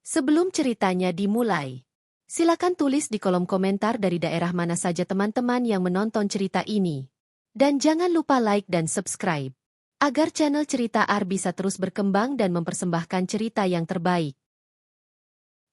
Sebelum ceritanya dimulai, silakan tulis di kolom komentar dari daerah mana saja teman-teman yang menonton cerita ini. Dan jangan lupa like dan subscribe, agar channel Cerita Ar bisa terus berkembang dan mempersembahkan cerita yang terbaik.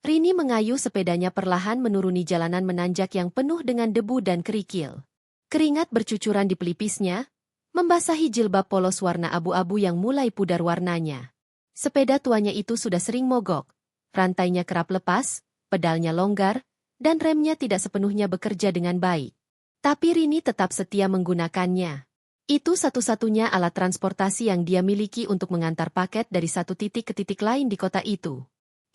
Rini mengayuh sepedanya perlahan menuruni jalanan menanjak yang penuh dengan debu dan kerikil. Keringat bercucuran di pelipisnya, membasahi jilbab polos warna abu-abu yang mulai pudar warnanya. Sepeda tuanya itu sudah sering mogok. Rantainya kerap lepas, pedalnya longgar, dan remnya tidak sepenuhnya bekerja dengan baik. Tapi Rini tetap setia menggunakannya. Itu satu-satunya alat transportasi yang dia miliki untuk mengantar paket dari satu titik ke titik lain di kota itu.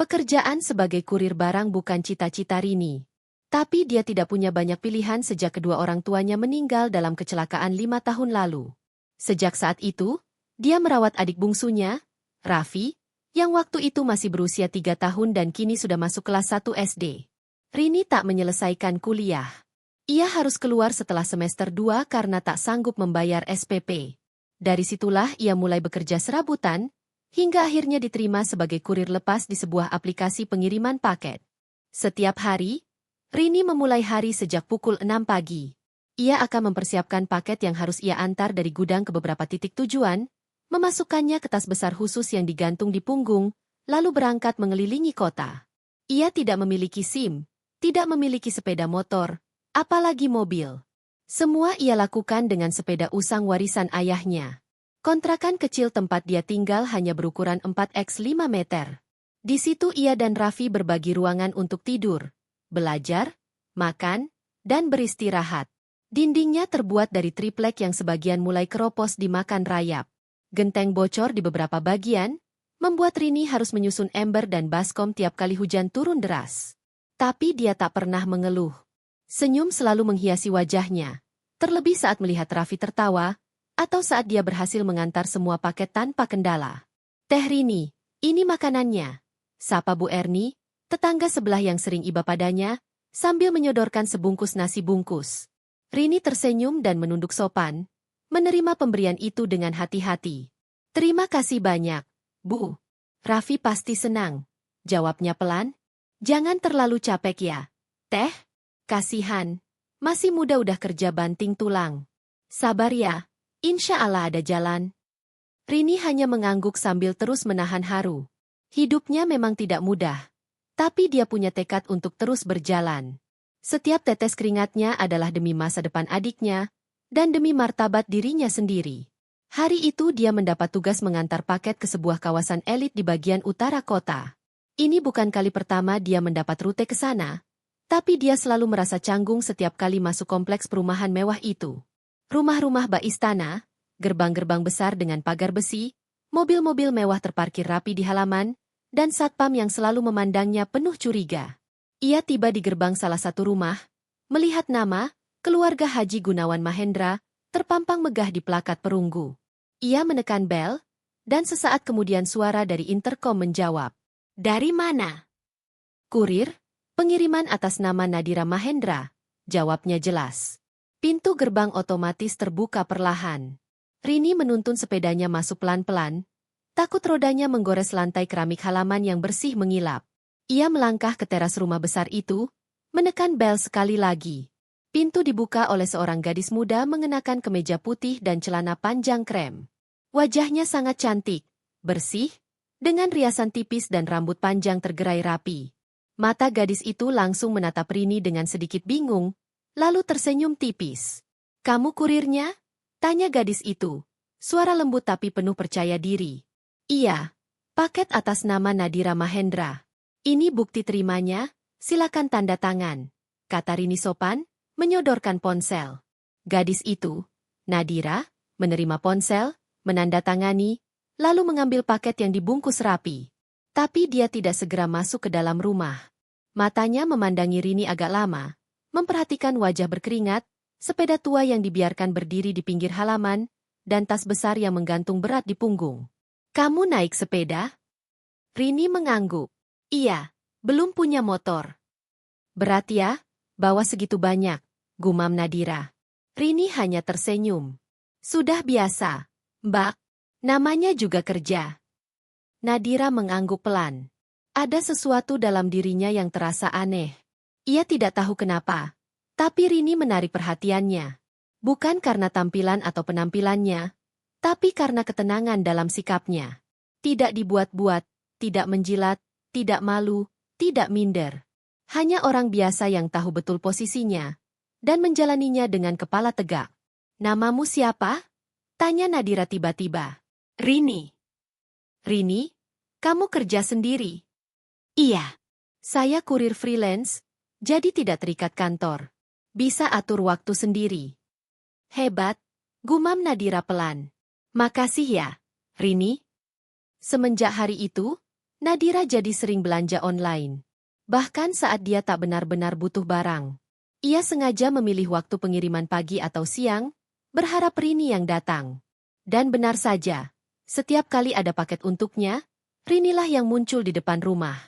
Pekerjaan sebagai kurir barang bukan cita-cita Rini. Tapi dia tidak punya banyak pilihan sejak kedua orang tuanya meninggal dalam kecelakaan 5 tahun lalu. Sejak saat itu, dia merawat adik bungsunya, Raffi, yang waktu itu masih berusia 3 tahun dan kini sudah masuk kelas 1 SD. Rini tak menyelesaikan kuliah. Ia harus keluar setelah semester 2 karena tak sanggup membayar SPP. Dari situlah ia mulai bekerja serabutan, hingga akhirnya diterima sebagai kurir lepas di sebuah aplikasi pengiriman paket. Setiap hari, Rini memulai hari sejak pukul 6 pagi. Ia akan mempersiapkan paket yang harus ia antar dari gudang ke beberapa titik tujuan, memasukkannya ke tas besar khusus yang digantung di punggung, lalu berangkat mengelilingi kota. Ia tidak memiliki SIM, tidak memiliki sepeda motor, apalagi mobil. Semua ia lakukan dengan sepeda usang warisan ayahnya. Kontrakan kecil tempat dia tinggal hanya berukuran 4x5 meter. Di situ ia dan Raffi berbagi ruangan untuk tidur, belajar, makan, dan beristirahat. Dindingnya terbuat dari triplek yang sebagian mulai keropos dimakan rayap. Genteng bocor di beberapa bagian, membuat Rini harus menyusun ember dan baskom tiap kali hujan turun deras. Tapi dia tak pernah mengeluh. Senyum selalu menghiasi wajahnya, terlebih saat melihat Raffi tertawa, atau saat dia berhasil mengantar semua paket tanpa kendala. "Teh Rini, ini makanannya," sapa Bu Erni, tetangga sebelah yang sering iba padanya, sambil menyodorkan sebungkus nasi bungkus. Rini tersenyum dan menunduk sopan, menerima pemberian itu dengan hati-hati. "Terima kasih banyak, Bu. Raffi pasti senang," jawabnya pelan. "Jangan terlalu capek ya, Teh. Kasihan, masih muda udah kerja banting tulang. Sabar ya, insya Allah ada jalan." Rini hanya mengangguk sambil terus menahan haru. Hidupnya memang tidak mudah, tapi dia punya tekad untuk terus berjalan. Setiap tetes keringatnya adalah demi masa depan adiknya, dan demi martabat dirinya sendiri. Hari itu dia mendapat tugas mengantar paket ke sebuah kawasan elit di bagian utara kota. Ini bukan kali pertama dia mendapat rute ke sana, tapi dia selalu merasa canggung setiap kali masuk kompleks perumahan mewah itu. Rumah-rumah bak istana, gerbang-gerbang besar dengan pagar besi, mobil-mobil mewah terparkir rapi di halaman, dan satpam yang selalu memandangnya penuh curiga. Ia tiba di gerbang salah satu rumah, melihat nama Keluarga Haji Gunawan Mahendra terpampang megah di plakat perunggu. Ia menekan bel, dan sesaat kemudian suara dari interkom menjawab. "Dari mana?" "Kurir, pengiriman atas nama Nadira Mahendra," jawabnya jelas. Pintu gerbang otomatis terbuka perlahan. Rini menuntun sepedanya masuk pelan-pelan, takut rodanya menggores lantai keramik halaman yang bersih mengilap. Ia melangkah ke teras rumah besar itu, menekan bel sekali lagi. Pintu dibuka oleh seorang gadis muda mengenakan kemeja putih dan celana panjang krem. Wajahnya sangat cantik, bersih, dengan riasan tipis dan rambut panjang tergerai rapi. Mata gadis itu langsung menatap Rini dengan sedikit bingung, lalu tersenyum tipis. "Kamu kurirnya?" tanya gadis itu, suara lembut tapi penuh percaya diri. "Iya, paket atas nama Nadira Mahendra. Ini bukti terimanya, silakan tanda tangan," kata Rini sopan, menyodorkan ponsel. Gadis itu, Nadira, menerima ponsel, menandatangani, lalu mengambil paket yang dibungkus rapi. Tapi dia tidak segera masuk ke dalam rumah. Matanya memandangi Rini agak lama, memperhatikan wajah berkeringat, sepeda tua yang dibiarkan berdiri di pinggir halaman, dan tas besar yang menggantung berat di punggung. "Kamu naik sepeda?" Rini mengangguk. "Iya, belum punya motor." "Berat ya, bawa segitu banyak," gumam Nadira. Rini hanya tersenyum. "Sudah biasa, Mbak. Namanya juga kerja." Nadira mengangguk pelan. Ada sesuatu dalam dirinya yang terasa aneh. Ia tidak tahu kenapa, tapi Rini menarik perhatiannya. Bukan karena tampilan atau penampilannya, tapi karena ketenangan dalam sikapnya. Tidak dibuat-buat, tidak menjilat, tidak malu, tidak minder. Hanya orang biasa yang tahu betul posisinya, dan menjalaninya dengan kepala tegak. "Namamu siapa?" tanya Nadira tiba-tiba. "Rini." "Rini, kamu kerja sendiri?" "Iya. Saya kurir freelance, jadi tidak terikat kantor. Bisa atur waktu sendiri." "Hebat," gumam Nadira pelan. "Makasih ya, Rini." Semenjak hari itu, Nadira jadi sering belanja online. Bahkan saat dia tak benar-benar butuh barang. Ia sengaja memilih waktu pengiriman pagi atau siang, berharap Rini yang datang. Dan benar saja, setiap kali ada paket untuknya, Rinilah yang muncul di depan rumah.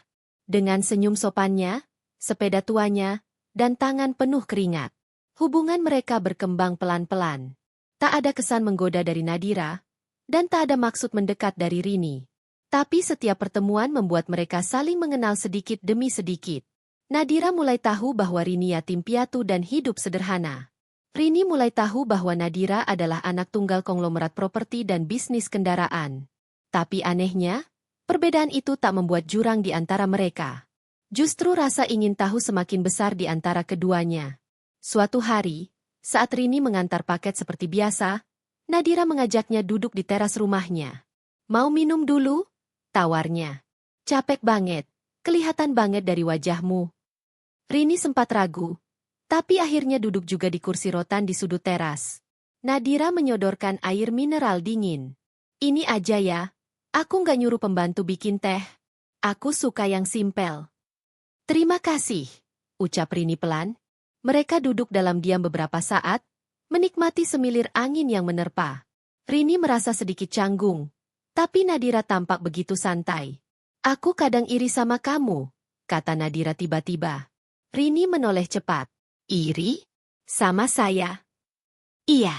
Dengan senyum sopannya, sepeda tuanya, dan tangan penuh keringat. Hubungan mereka berkembang pelan-pelan. Tak ada kesan menggoda dari Nadira, dan tak ada maksud mendekat dari Rini. Tapi setiap pertemuan membuat mereka saling mengenal sedikit demi sedikit. Nadira mulai tahu bahwa Rini yatim piatu dan hidup sederhana. Rini mulai tahu bahwa Nadira adalah anak tunggal konglomerat properti dan bisnis kendaraan. Tapi anehnya, perbedaan itu tak membuat jurang di antara mereka. Justru rasa ingin tahu semakin besar di antara keduanya. Suatu hari, saat Rini mengantar paket seperti biasa, Nadira mengajaknya duduk di teras rumahnya. "Mau minum dulu?" tawarnya. "Capek banget, kelihatan banget dari wajahmu." Rini sempat ragu, tapi akhirnya duduk juga di kursi rotan di sudut teras. Nadira menyodorkan air mineral dingin. "Ini aja ya. Aku nggak nyuruh pembantu bikin teh. Aku suka yang simpel." "Terima kasih," ucap Rini pelan. Mereka duduk dalam diam beberapa saat, menikmati semilir angin yang menerpa. Rini merasa sedikit canggung, tapi Nadira tampak begitu santai. "Aku kadang iri sama kamu," kata Nadira tiba-tiba. Rini menoleh cepat. "Iri? Sama saya?" "Iya.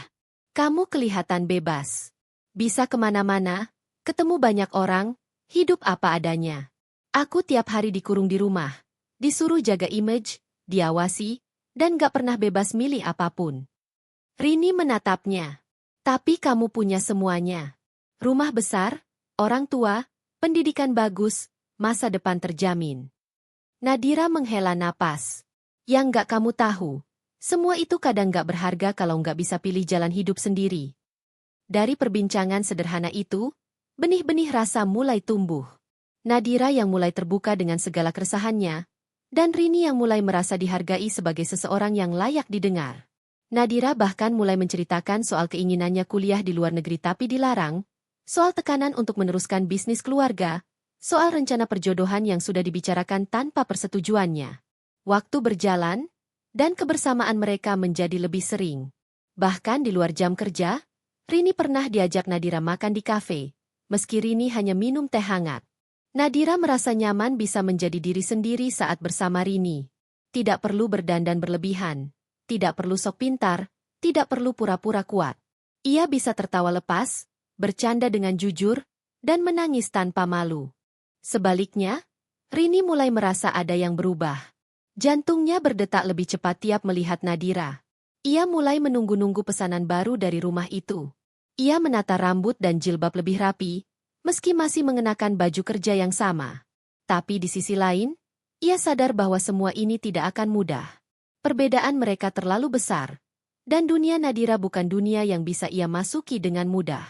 Kamu kelihatan bebas. Bisa kemana-mana, ketemu banyak orang, hidup apa adanya. Aku tiap hari dikurung di rumah, disuruh jaga image, diawasi, dan gak pernah bebas milih apapun." Rini menatapnya. "Tapi kamu punya semuanya. Rumah besar, orang tua, pendidikan bagus, masa depan terjamin." Nadira menghela napas. "Yang gak kamu tahu, semua itu kadang gak berharga kalau gak bisa pilih jalan hidup sendiri." Dari perbincangan sederhana itu, benih-benih rasa mulai tumbuh. Nadira yang mulai terbuka dengan segala keresahannya, dan Rini yang mulai merasa dihargai sebagai seseorang yang layak didengar. Nadira bahkan mulai menceritakan soal keinginannya kuliah di luar negeri tapi dilarang, soal tekanan untuk meneruskan bisnis keluarga, soal rencana perjodohan yang sudah dibicarakan tanpa persetujuannya. Waktu berjalan, dan kebersamaan mereka menjadi lebih sering. Bahkan di luar jam kerja, Rini pernah diajak Nadira makan di kafe, meski Rini hanya minum teh hangat. Nadira merasa nyaman bisa menjadi diri sendiri saat bersama Rini. Tidak perlu berdandan berlebihan, tidak perlu sok pintar, tidak perlu pura-pura kuat. Ia bisa tertawa lepas, bercanda dengan jujur, dan menangis tanpa malu. Sebaliknya, Rini mulai merasa ada yang berubah. Jantungnya berdetak lebih cepat tiap melihat Nadira. Ia mulai menunggu-nunggu pesanan baru dari rumah itu. Ia menata rambut dan jilbab lebih rapi, meski masih mengenakan baju kerja yang sama. Tapi di sisi lain, ia sadar bahwa semua ini tidak akan mudah. Perbedaan mereka terlalu besar, dan dunia Nadira bukan dunia yang bisa ia masuki dengan mudah.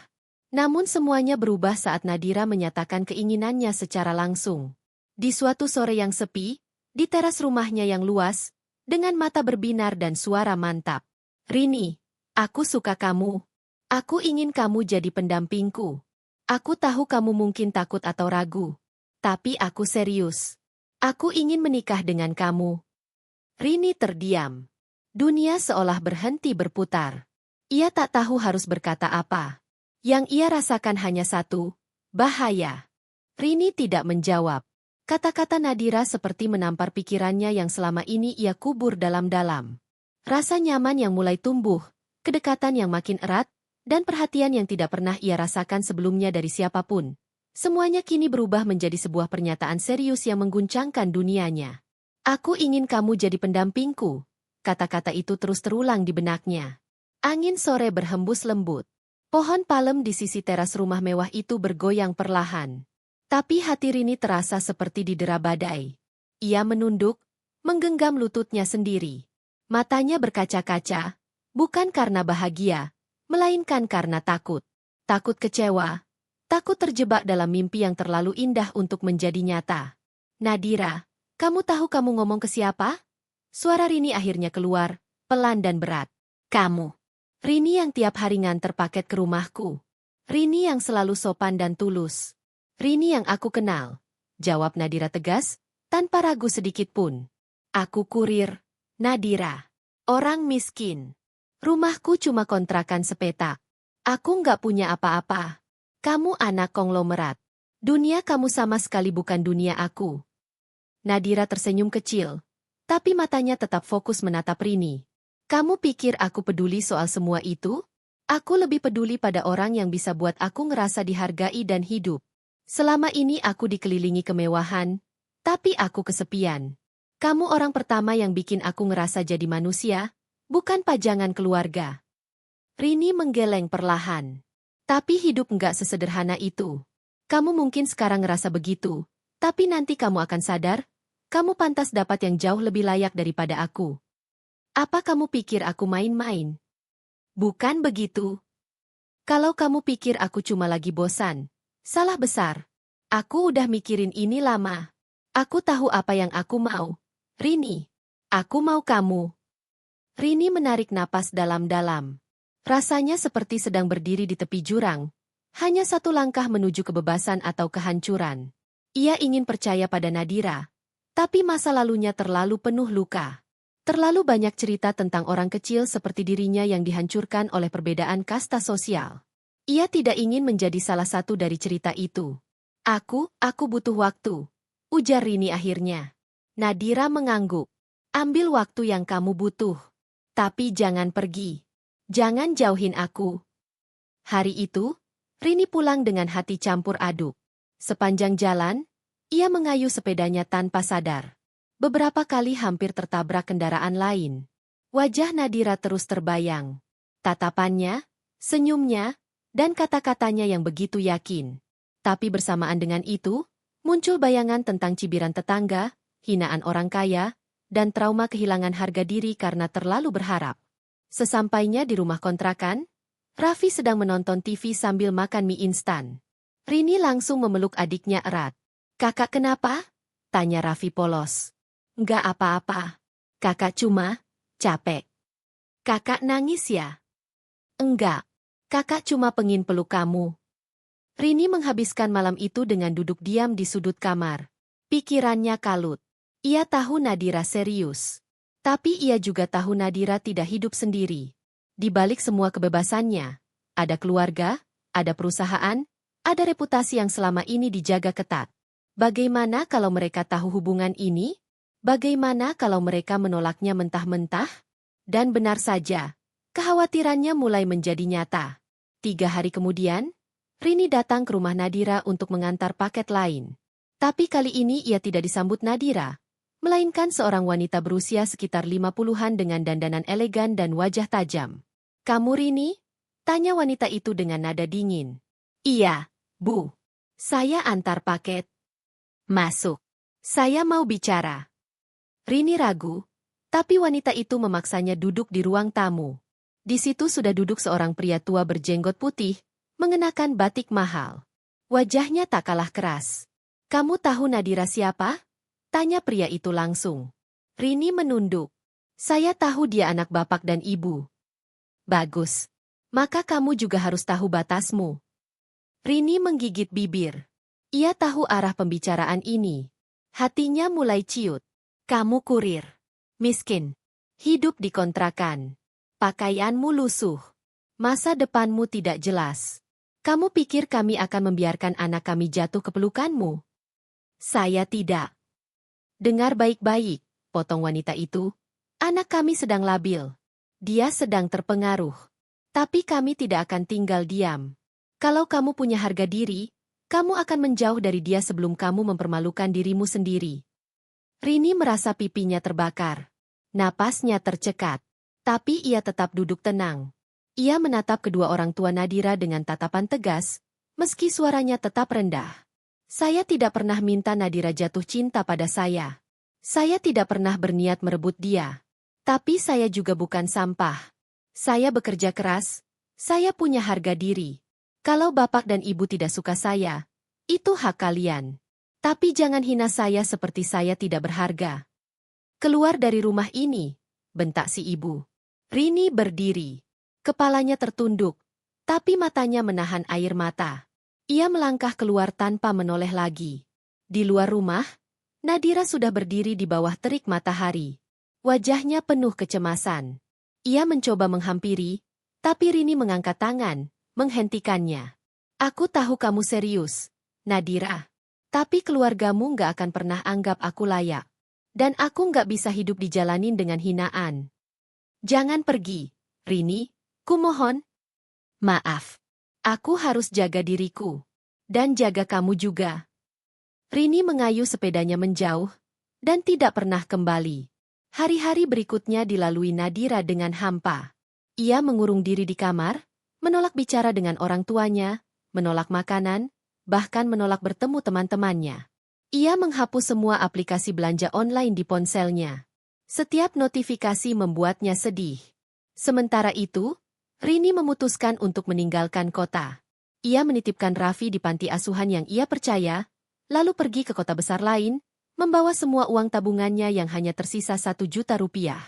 Namun semuanya berubah saat Nadira menyatakan keinginannya secara langsung. Di suatu sore yang sepi, di teras rumahnya yang luas, dengan mata berbinar dan suara mantap. "Rini, aku suka kamu. Aku ingin kamu jadi pendampingku. Aku tahu kamu mungkin takut atau ragu. Tapi aku serius. Aku ingin menikah dengan kamu." Rini terdiam. Dunia seolah berhenti berputar. Ia tak tahu harus berkata apa. Yang ia rasakan hanya satu, bahaya. Rini tidak menjawab. Kata-kata Nadira seperti menampar pikirannya yang selama ini ia kubur dalam-dalam. Rasa nyaman yang mulai tumbuh, kedekatan yang makin erat, dan perhatian yang tidak pernah ia rasakan sebelumnya dari siapapun. Semuanya kini berubah menjadi sebuah pernyataan serius yang mengguncangkan dunianya. Aku ingin kamu jadi pendampingku. Kata-kata itu terus terulang di benaknya. Angin sore berhembus lembut. Pohon palem di sisi teras rumah mewah itu bergoyang perlahan. Tapi hati Rini terasa seperti didera badai. Ia menunduk, menggenggam lututnya sendiri. Matanya berkaca-kaca, bukan karena bahagia, melainkan karena takut. Takut kecewa, takut terjebak dalam mimpi yang terlalu indah untuk menjadi nyata. Nadira, kamu tahu kamu ngomong ke siapa? Suara Rini akhirnya keluar, pelan dan berat. Kamu. Rini yang tiap hari nganter paket ke rumahku. Rini yang selalu sopan dan tulus. Rini yang aku kenal. Jawab Nadira tegas, tanpa ragu sedikit pun. Aku kurir, Nadira. Orang miskin. Rumahku cuma kontrakan sepetak. Aku nggak punya apa-apa. Kamu anak konglomerat. Dunia kamu sama sekali bukan dunia aku. Nadira tersenyum kecil, tapi matanya tetap fokus menatap Rini. Kamu pikir aku peduli soal semua itu? Aku lebih peduli pada orang yang bisa buat aku ngerasa dihargai dan hidup. Selama ini aku dikelilingi kemewahan, tapi aku kesepian. Kamu orang pertama yang bikin aku ngerasa jadi manusia, bukan pajangan keluarga. Rini menggeleng perlahan. Tapi hidup nggak sesederhana itu. Kamu mungkin sekarang ngerasa begitu, tapi nanti kamu akan sadar, kamu pantas dapat yang jauh lebih layak daripada aku. Apa kamu pikir aku main-main? Bukan begitu. Kalau kamu pikir aku cuma lagi bosan, salah besar. Aku udah mikirin ini lama. Aku tahu apa yang aku mau. Rini, aku mau kamu. Rini menarik napas dalam-dalam. Rasanya seperti sedang berdiri di tepi jurang. Hanya satu langkah menuju kebebasan atau kehancuran. Ia ingin percaya pada Nadira, tapi masa lalunya terlalu penuh luka. Terlalu banyak cerita tentang orang kecil seperti dirinya yang dihancurkan oleh perbedaan kasta sosial. Ia tidak ingin menjadi salah satu dari cerita itu. Aku butuh waktu, ujar Rini akhirnya. Nadira mengangguk. Ambil waktu yang kamu butuh. Tapi jangan pergi. Jangan jauhin aku. Hari itu, Rini pulang dengan hati campur aduk. Sepanjang jalan, ia mengayuh sepedanya tanpa sadar. Beberapa kali hampir tertabrak kendaraan lain. Wajah Nadira terus terbayang. Tatapannya, senyumnya, dan kata-katanya yang begitu yakin. Tapi bersamaan dengan itu, muncul bayangan tentang cibiran tetangga, hinaan orang kaya, dan trauma kehilangan harga diri karena terlalu berharap. Sesampainya di rumah kontrakan, Raffi sedang menonton TV sambil makan mie instan. Rini langsung memeluk adiknya erat. Kakak kenapa? Tanya Raffi polos. Nggak apa-apa. Kakak cuma capek. Kakak nangis ya? Enggak. Kakak cuma pengin peluk kamu. Rini menghabiskan malam itu dengan duduk diam di sudut kamar. Pikirannya kalut. Ia tahu Nadira serius. Tapi ia juga tahu Nadira tidak hidup sendiri. Di balik semua kebebasannya, ada keluarga, ada perusahaan, ada reputasi yang selama ini dijaga ketat. Bagaimana kalau mereka tahu hubungan ini? Bagaimana kalau mereka menolaknya mentah-mentah? Dan benar saja, kekhawatirannya mulai menjadi nyata. 3 hari kemudian, Rini datang ke rumah Nadira untuk mengantar paket lain. Tapi kali ini ia tidak disambut Nadira, melainkan seorang wanita berusia sekitar 50-an dengan dandanan elegan dan wajah tajam. Kamu Rini? Tanya wanita itu dengan nada dingin. Iya, Bu. Saya antar paket. Masuk. Saya mau bicara. Rini ragu, tapi wanita itu memaksanya duduk di ruang tamu. Di situ sudah duduk seorang pria tua berjenggot putih, mengenakan batik mahal. Wajahnya tak kalah keras. Kamu tahu Nadira siapa? Tanya pria itu langsung. Rini menunduk. Saya tahu dia anak bapak dan ibu. Bagus. Maka kamu juga harus tahu batasmu. Rini menggigit bibir. Ia tahu arah pembicaraan ini. Hatinya mulai ciut. Kamu kurir. Miskin. Hidup di kontrakan. Pakaianmu lusuh. Masa depanmu tidak jelas. Kamu pikir kami akan membiarkan anak kami jatuh ke pelukanmu? Saya tidak. Dengar baik-baik, potong wanita itu. Anak kami sedang labil. Dia sedang terpengaruh. Tapi kami tidak akan tinggal diam. Kalau kamu punya harga diri, Kamu akan menjauh dari dia sebelum kamu mempermalukan dirimu sendiri. Rini merasa pipinya terbakar. Napasnya tercekat. Tapi ia tetap duduk tenang. Ia menatap kedua orang tua Nadira dengan tatapan tegas, meski suaranya tetap rendah. Saya tidak pernah minta Nadira jatuh cinta pada saya. Saya tidak pernah berniat merebut dia. Tapi saya juga bukan sampah. Saya bekerja keras. Saya punya harga diri. Kalau bapak dan ibu tidak suka saya, itu hak kalian. Tapi jangan hina saya seperti saya tidak berharga. Keluar dari rumah ini, bentak si ibu. Rini berdiri. Kepalanya tertunduk, tapi matanya menahan air mata. Ia melangkah keluar tanpa menoleh lagi. Di luar rumah, Nadira sudah berdiri di bawah terik matahari. Wajahnya penuh kecemasan. Ia mencoba menghampiri, tapi Rini mengangkat tangan, menghentikannya. Aku tahu kamu serius, Nadira. Tapi keluargamu nggak akan pernah anggap aku layak. Dan aku nggak bisa hidup dijalanin dengan hinaan. Jangan pergi, Rini, kumohon. Maaf. Aku harus jaga diriku. Dan jaga kamu juga. Rini mengayuh sepedanya menjauh, dan tidak pernah kembali. Hari-hari berikutnya dilalui Nadira dengan hampa. Ia mengurung diri di kamar, menolak bicara dengan orang tuanya, menolak makanan, bahkan menolak bertemu teman-temannya. Ia menghapus semua aplikasi belanja online di ponselnya. Setiap notifikasi membuatnya sedih. Sementara itu, Rini memutuskan untuk meninggalkan kota. Ia menitipkan Raffi di panti asuhan yang ia percaya, lalu pergi ke kota besar lain, membawa semua uang tabungannya yang hanya tersisa 1 juta rupiah.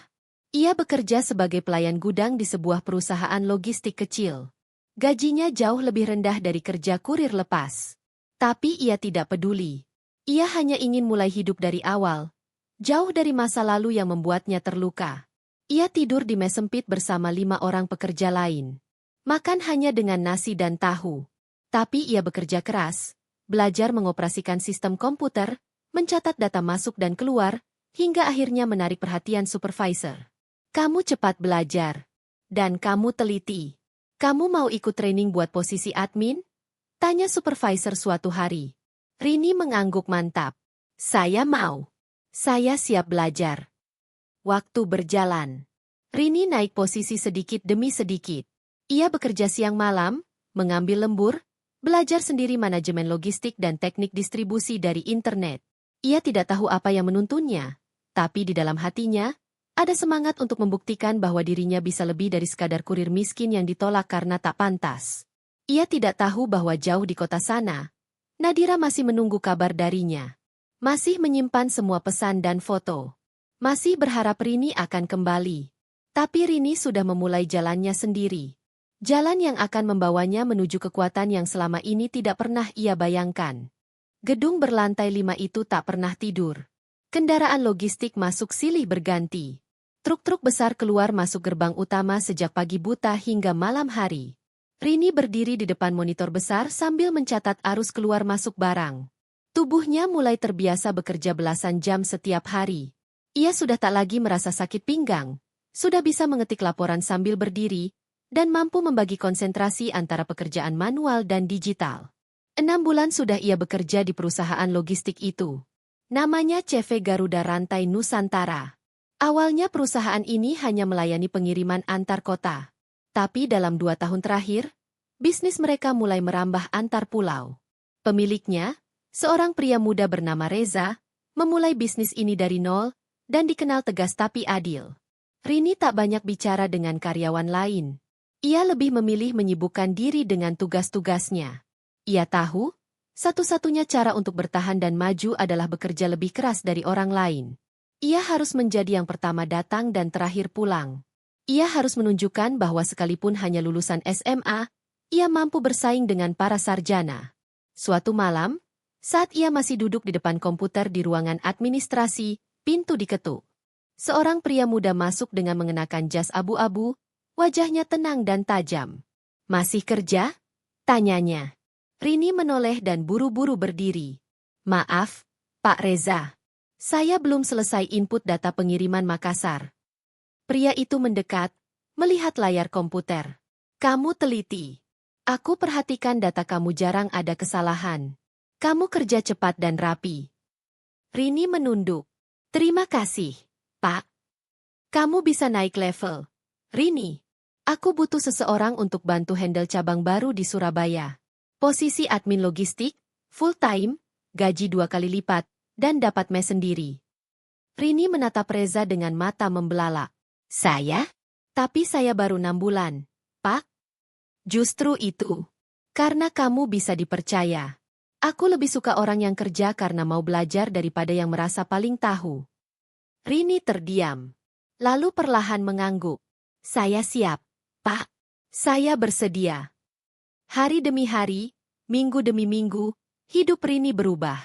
Ia bekerja sebagai pelayan gudang di sebuah perusahaan logistik kecil. Gajinya jauh lebih rendah dari kerja kurir lepas. Tapi ia tidak peduli. Ia hanya ingin mulai hidup dari awal, jauh dari masa lalu yang membuatnya terluka. Ia tidur di mes sempit bersama 5 orang pekerja lain. Makan hanya dengan nasi dan tahu. Tapi ia bekerja keras, belajar mengoperasikan sistem komputer, mencatat data masuk dan keluar, hingga akhirnya menarik perhatian supervisor. Kamu cepat belajar. Dan kamu teliti. Kamu mau ikut training buat posisi admin? Tanya supervisor suatu hari. Rini mengangguk mantap. Saya mau. Saya siap belajar. Waktu berjalan. Rini naik posisi sedikit demi sedikit. Ia bekerja siang malam, mengambil lembur, belajar sendiri manajemen logistik dan teknik distribusi dari internet. Ia tidak tahu apa yang menuntunnya, tapi di dalam hatinya, ada semangat untuk membuktikan bahwa dirinya bisa lebih dari sekadar kurir miskin yang ditolak karena tak pantas. Ia tidak tahu bahwa jauh di kota sana, Nadira masih menunggu kabar darinya. Masih menyimpan semua pesan dan foto. Masih berharap Rini akan kembali. Tapi Rini sudah memulai jalannya sendiri. Jalan yang akan membawanya menuju kekuatan yang selama ini tidak pernah ia bayangkan. Gedung berlantai 5 itu tak pernah tidur. Kendaraan logistik masuk silih berganti. Truk-truk besar keluar masuk gerbang utama sejak pagi buta hingga malam hari. Rini berdiri di depan monitor besar sambil mencatat arus keluar masuk barang. Tubuhnya mulai terbiasa bekerja belasan jam setiap hari. Ia sudah tak lagi merasa sakit pinggang, sudah bisa mengetik laporan sambil berdiri, dan mampu membagi konsentrasi antara pekerjaan manual dan digital. 6 bulan sudah ia bekerja di perusahaan logistik itu. Namanya CV Garuda Rantai Nusantara. Awalnya perusahaan ini hanya melayani pengiriman antar kota. Tapi dalam 2 tahun terakhir, bisnis mereka mulai merambah antar pulau. Pemiliknya, seorang pria muda bernama Reza, memulai bisnis ini dari nol, dan dikenal tegas tapi adil. Rini tak banyak bicara dengan karyawan lain. Ia lebih memilih menyibukkan diri dengan tugas-tugasnya. Ia tahu, satu-satunya cara untuk bertahan dan maju adalah bekerja lebih keras dari orang lain. Ia harus menjadi yang pertama datang dan terakhir pulang. Ia harus menunjukkan bahwa sekalipun hanya lulusan SMA, ia mampu bersaing dengan para sarjana. Suatu malam, saat ia masih duduk di depan komputer di ruangan administrasi, pintu diketuk. Seorang pria muda masuk dengan mengenakan jas abu-abu, wajahnya tenang dan tajam. Masih kerja? Tanyanya. Rini menoleh dan buru-buru berdiri. Maaf, Pak Reza. Saya belum selesai input data pengiriman Makassar. Pria itu mendekat, melihat layar komputer. Kamu teliti. Aku perhatikan data kamu jarang ada kesalahan. Kamu kerja cepat dan rapi. Rini menunduk. Terima kasih, Pak. Kamu bisa naik level. Rini, aku butuh seseorang untuk bantu handle cabang baru di Surabaya. Posisi admin logistik, full time, gaji 2 kali lipat, dan dapat mes sendiri. Rini menatap Reza dengan mata membelalak. Saya? Tapi saya baru 6 bulan, Pak. Justru itu. Karena kamu bisa dipercaya. Aku lebih suka orang yang kerja karena mau belajar daripada yang merasa paling tahu. Rini terdiam. Lalu perlahan mengangguk. Saya siap, Pak. Saya bersedia. Hari demi hari, minggu demi minggu, hidup Rini berubah.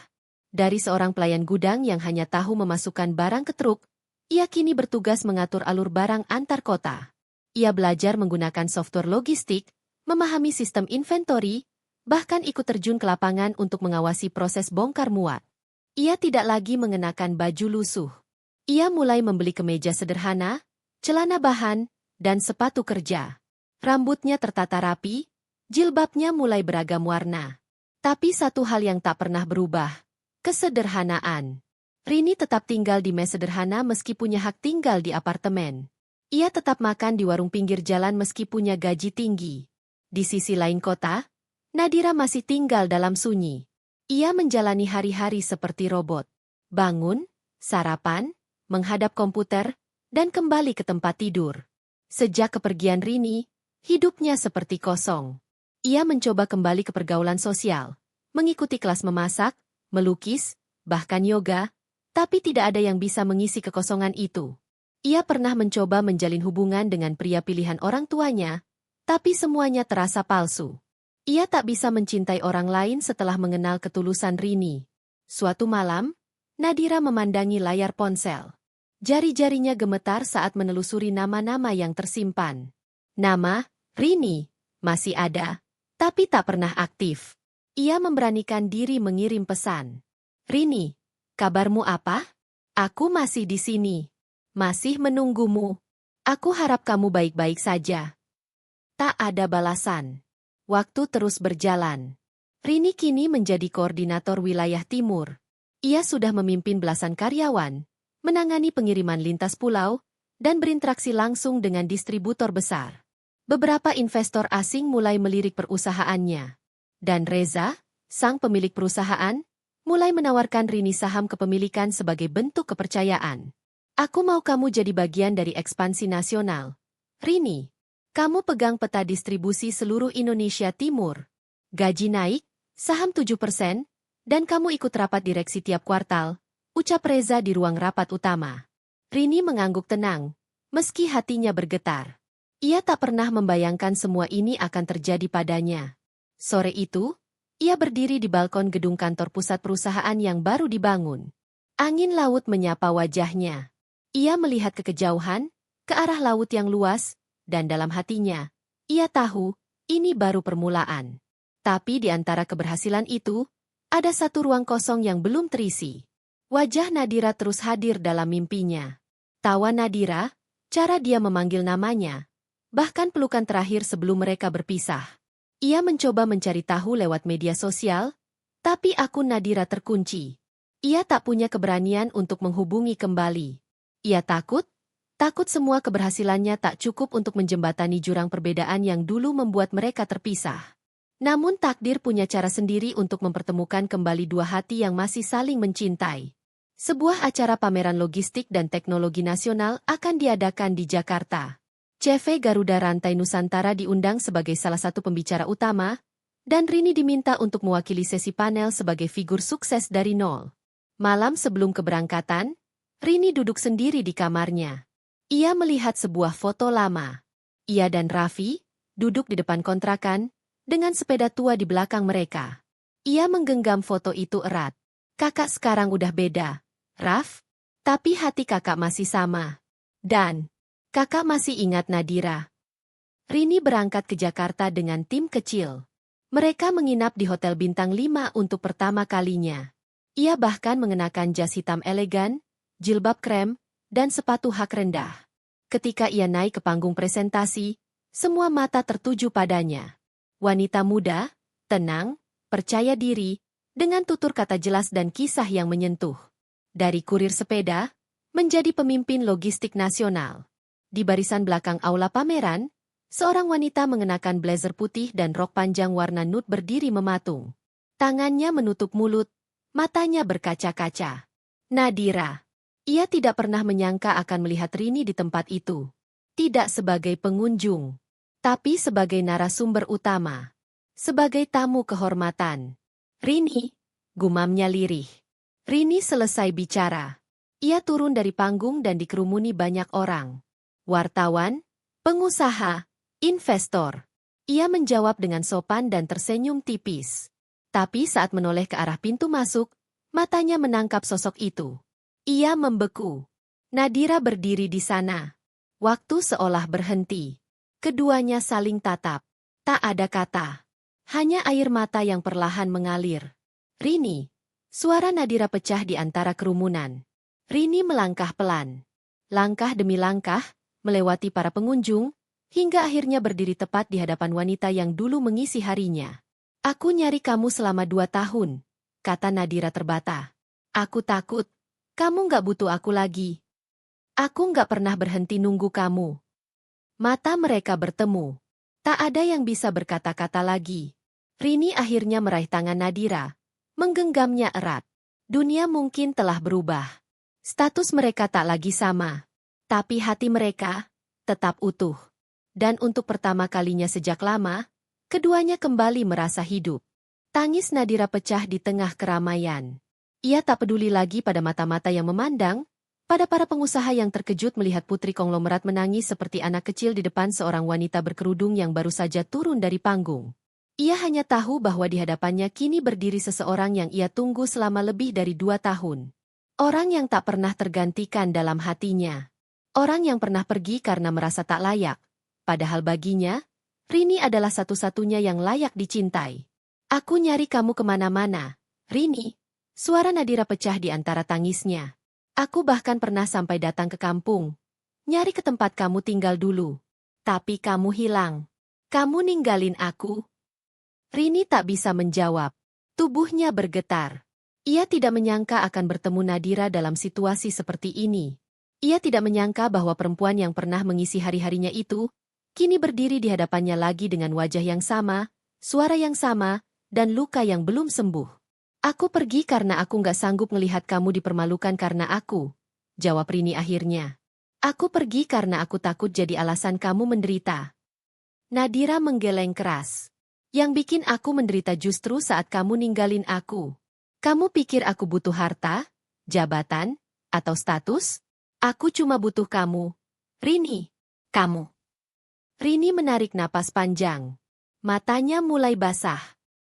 Dari seorang pelayan gudang yang hanya tahu memasukkan barang ke truk, ia kini bertugas mengatur alur barang antar kota. Ia belajar menggunakan software logistik, memahami sistem inventory, bahkan ikut terjun ke lapangan untuk mengawasi proses bongkar muat. Ia tidak lagi mengenakan baju lusuh. Ia mulai membeli kemeja sederhana, celana bahan, dan sepatu kerja. Rambutnya tertata rapi, jilbabnya mulai beragam warna. Tapi satu hal yang tak pernah berubah, kesederhanaan. Rini tetap tinggal di mes sederhana meski punya hak tinggal di apartemen. Ia tetap makan di warung pinggir jalan meski punya gaji tinggi. Di sisi lain kota, Nadira masih tinggal dalam sunyi. Ia menjalani hari-hari seperti robot. Bangun, sarapan, menghadap komputer, dan kembali ke tempat tidur. Sejak kepergian Rini, hidupnya seperti kosong. Ia mencoba kembali ke pergaulan sosial, mengikuti kelas memasak, melukis, bahkan yoga, tapi tidak ada yang bisa mengisi kekosongan itu. Ia pernah mencoba menjalin hubungan dengan pria pilihan orang tuanya, tapi semuanya terasa palsu. Ia tak bisa mencintai orang lain setelah mengenal ketulusan Rini. Suatu malam, Nadira memandangi layar ponsel. Jari-jarinya gemetar saat menelusuri nama-nama yang tersimpan. Nama, Rini, masih ada, tapi tak pernah aktif. Ia memberanikan diri mengirim pesan. Rini, kabarmu apa? Aku masih di sini. Masih menunggumu. Aku harap kamu baik-baik saja. Tak ada balasan. Waktu terus berjalan. Rini kini menjadi koordinator wilayah timur. Ia sudah memimpin belasan karyawan, menangani pengiriman lintas pulau, dan berinteraksi langsung dengan distributor besar. Beberapa investor asing mulai melirik perusahaannya. Dan Reza, sang pemilik perusahaan, mulai menawarkan Rini saham kepemilikan sebagai bentuk kepercayaan. Aku mau kamu jadi bagian dari ekspansi nasional. Rini, kamu pegang peta distribusi seluruh Indonesia Timur. Gaji naik, saham 7%, dan kamu ikut rapat direksi tiap kuartal, ucap Reza di ruang rapat utama. Rini mengangguk tenang, meski hatinya bergetar. Ia tak pernah membayangkan semua ini akan terjadi padanya. Sore itu, ia berdiri di balkon gedung kantor pusat perusahaan yang baru dibangun. Angin laut menyapa wajahnya. Ia melihat ke kejauhan, ke arah laut yang luas, dan dalam hatinya, ia tahu, ini baru permulaan. Tapi di antara keberhasilan itu, ada satu ruang kosong yang belum terisi. Wajah Nadira terus hadir dalam mimpinya. Tawa Nadira, cara dia memanggil namanya, bahkan pelukan terakhir sebelum mereka berpisah. Ia mencoba mencari tahu lewat media sosial, tapi akun Nadira terkunci. Ia tak punya keberanian untuk menghubungi kembali. Ia takut semua keberhasilannya tak cukup untuk menjembatani jurang perbedaan yang dulu membuat mereka terpisah. Namun takdir punya cara sendiri untuk mempertemukan kembali dua hati yang masih saling mencintai. Sebuah acara pameran logistik dan teknologi nasional akan diadakan di Jakarta. CV Garuda Rantai Nusantara diundang sebagai salah satu pembicara utama, dan Rini diminta untuk mewakili sesi panel sebagai figur sukses dari nol. Malam sebelum keberangkatan, Rini duduk sendiri di kamarnya. Ia melihat sebuah foto lama. Ia dan Raffi duduk di depan kontrakan, dengan sepeda tua di belakang mereka. Ia menggenggam foto itu erat. Kakak sekarang udah beda, Raf. Tapi hati kakak masih sama. Dan kakak masih ingat Nadira. Rini berangkat ke Jakarta dengan tim kecil. Mereka menginap di Hotel Bintang 5 untuk pertama kalinya. Ia bahkan mengenakan jas hitam elegan, jilbab krem, dan sepatu hak rendah. Ketika ia naik ke panggung presentasi, semua mata tertuju padanya. Wanita muda, tenang, percaya diri, dengan tutur kata jelas dan kisah yang menyentuh. Dari kurir sepeda, menjadi pemimpin logistik nasional. Di barisan belakang aula pameran, seorang wanita mengenakan blazer putih dan rok panjang warna nude berdiri mematung. Tangannya menutup mulut, matanya berkaca-kaca. Nadira. Ia tidak pernah menyangka akan melihat Rini di tempat itu. Tidak sebagai pengunjung, tapi sebagai narasumber utama. Sebagai tamu kehormatan. Rini, gumamnya lirih. Rini selesai bicara. Ia turun dari panggung dan dikerumuni banyak orang. Wartawan, pengusaha, investor. Ia menjawab dengan sopan dan tersenyum tipis. Tapi saat menoleh ke arah pintu masuk, matanya menangkap sosok itu. Ia membeku. Nadira berdiri di sana. Waktu seolah berhenti. Keduanya saling tatap. Tak ada kata. Hanya air mata yang perlahan mengalir. Rini. Suara Nadira pecah di antara kerumunan. Rini melangkah pelan. Langkah demi langkah, melewati para pengunjung, hingga akhirnya berdiri tepat di hadapan wanita yang dulu mengisi harinya. Aku nyari kamu selama 2 tahun, kata Nadira terbata. Aku takut, kamu nggak butuh aku lagi. Aku nggak pernah berhenti nunggu kamu. Mata mereka bertemu. Tak ada yang bisa berkata-kata lagi. Rini akhirnya meraih tangan Nadira, menggenggamnya erat. Dunia mungkin telah berubah. Status mereka tak lagi sama. Tapi hati mereka tetap utuh. Dan untuk pertama kalinya sejak lama, keduanya kembali merasa hidup. Tangis Nadira pecah di tengah keramaian. Ia tak peduli lagi pada mata-mata yang memandang, pada para pengusaha yang terkejut melihat putri konglomerat menangis seperti anak kecil di depan seorang wanita berkerudung yang baru saja turun dari panggung. Ia hanya tahu bahwa di hadapannya kini berdiri seseorang yang ia tunggu selama lebih dari 2 tahun. Orang yang tak pernah tergantikan dalam hatinya. Orang yang pernah pergi karena merasa tak layak. Padahal baginya, Rini adalah satu-satunya yang layak dicintai. Aku nyari kamu kemana-mana, Rini. Suara Nadira pecah di antara tangisnya. Aku bahkan pernah sampai datang ke kampung. Nyari ke tempat kamu tinggal dulu. Tapi kamu hilang. Kamu ninggalin aku. Rini tak bisa menjawab. Tubuhnya bergetar. Ia tidak menyangka akan bertemu Nadira dalam situasi seperti ini. Ia tidak menyangka bahwa perempuan yang pernah mengisi hari-harinya itu, kini berdiri di hadapannya lagi dengan wajah yang sama, suara yang sama, dan luka yang belum sembuh. Aku pergi karena aku nggak sanggup melihat kamu dipermalukan karena aku, jawab Rini akhirnya. Aku pergi karena aku takut jadi alasan kamu menderita. Nadira menggeleng keras. Yang bikin aku menderita justru saat kamu ninggalin aku. Kamu pikir aku butuh harta, jabatan, atau status? Aku cuma butuh kamu. Rini, kamu. Rini menarik napas panjang. Matanya mulai basah.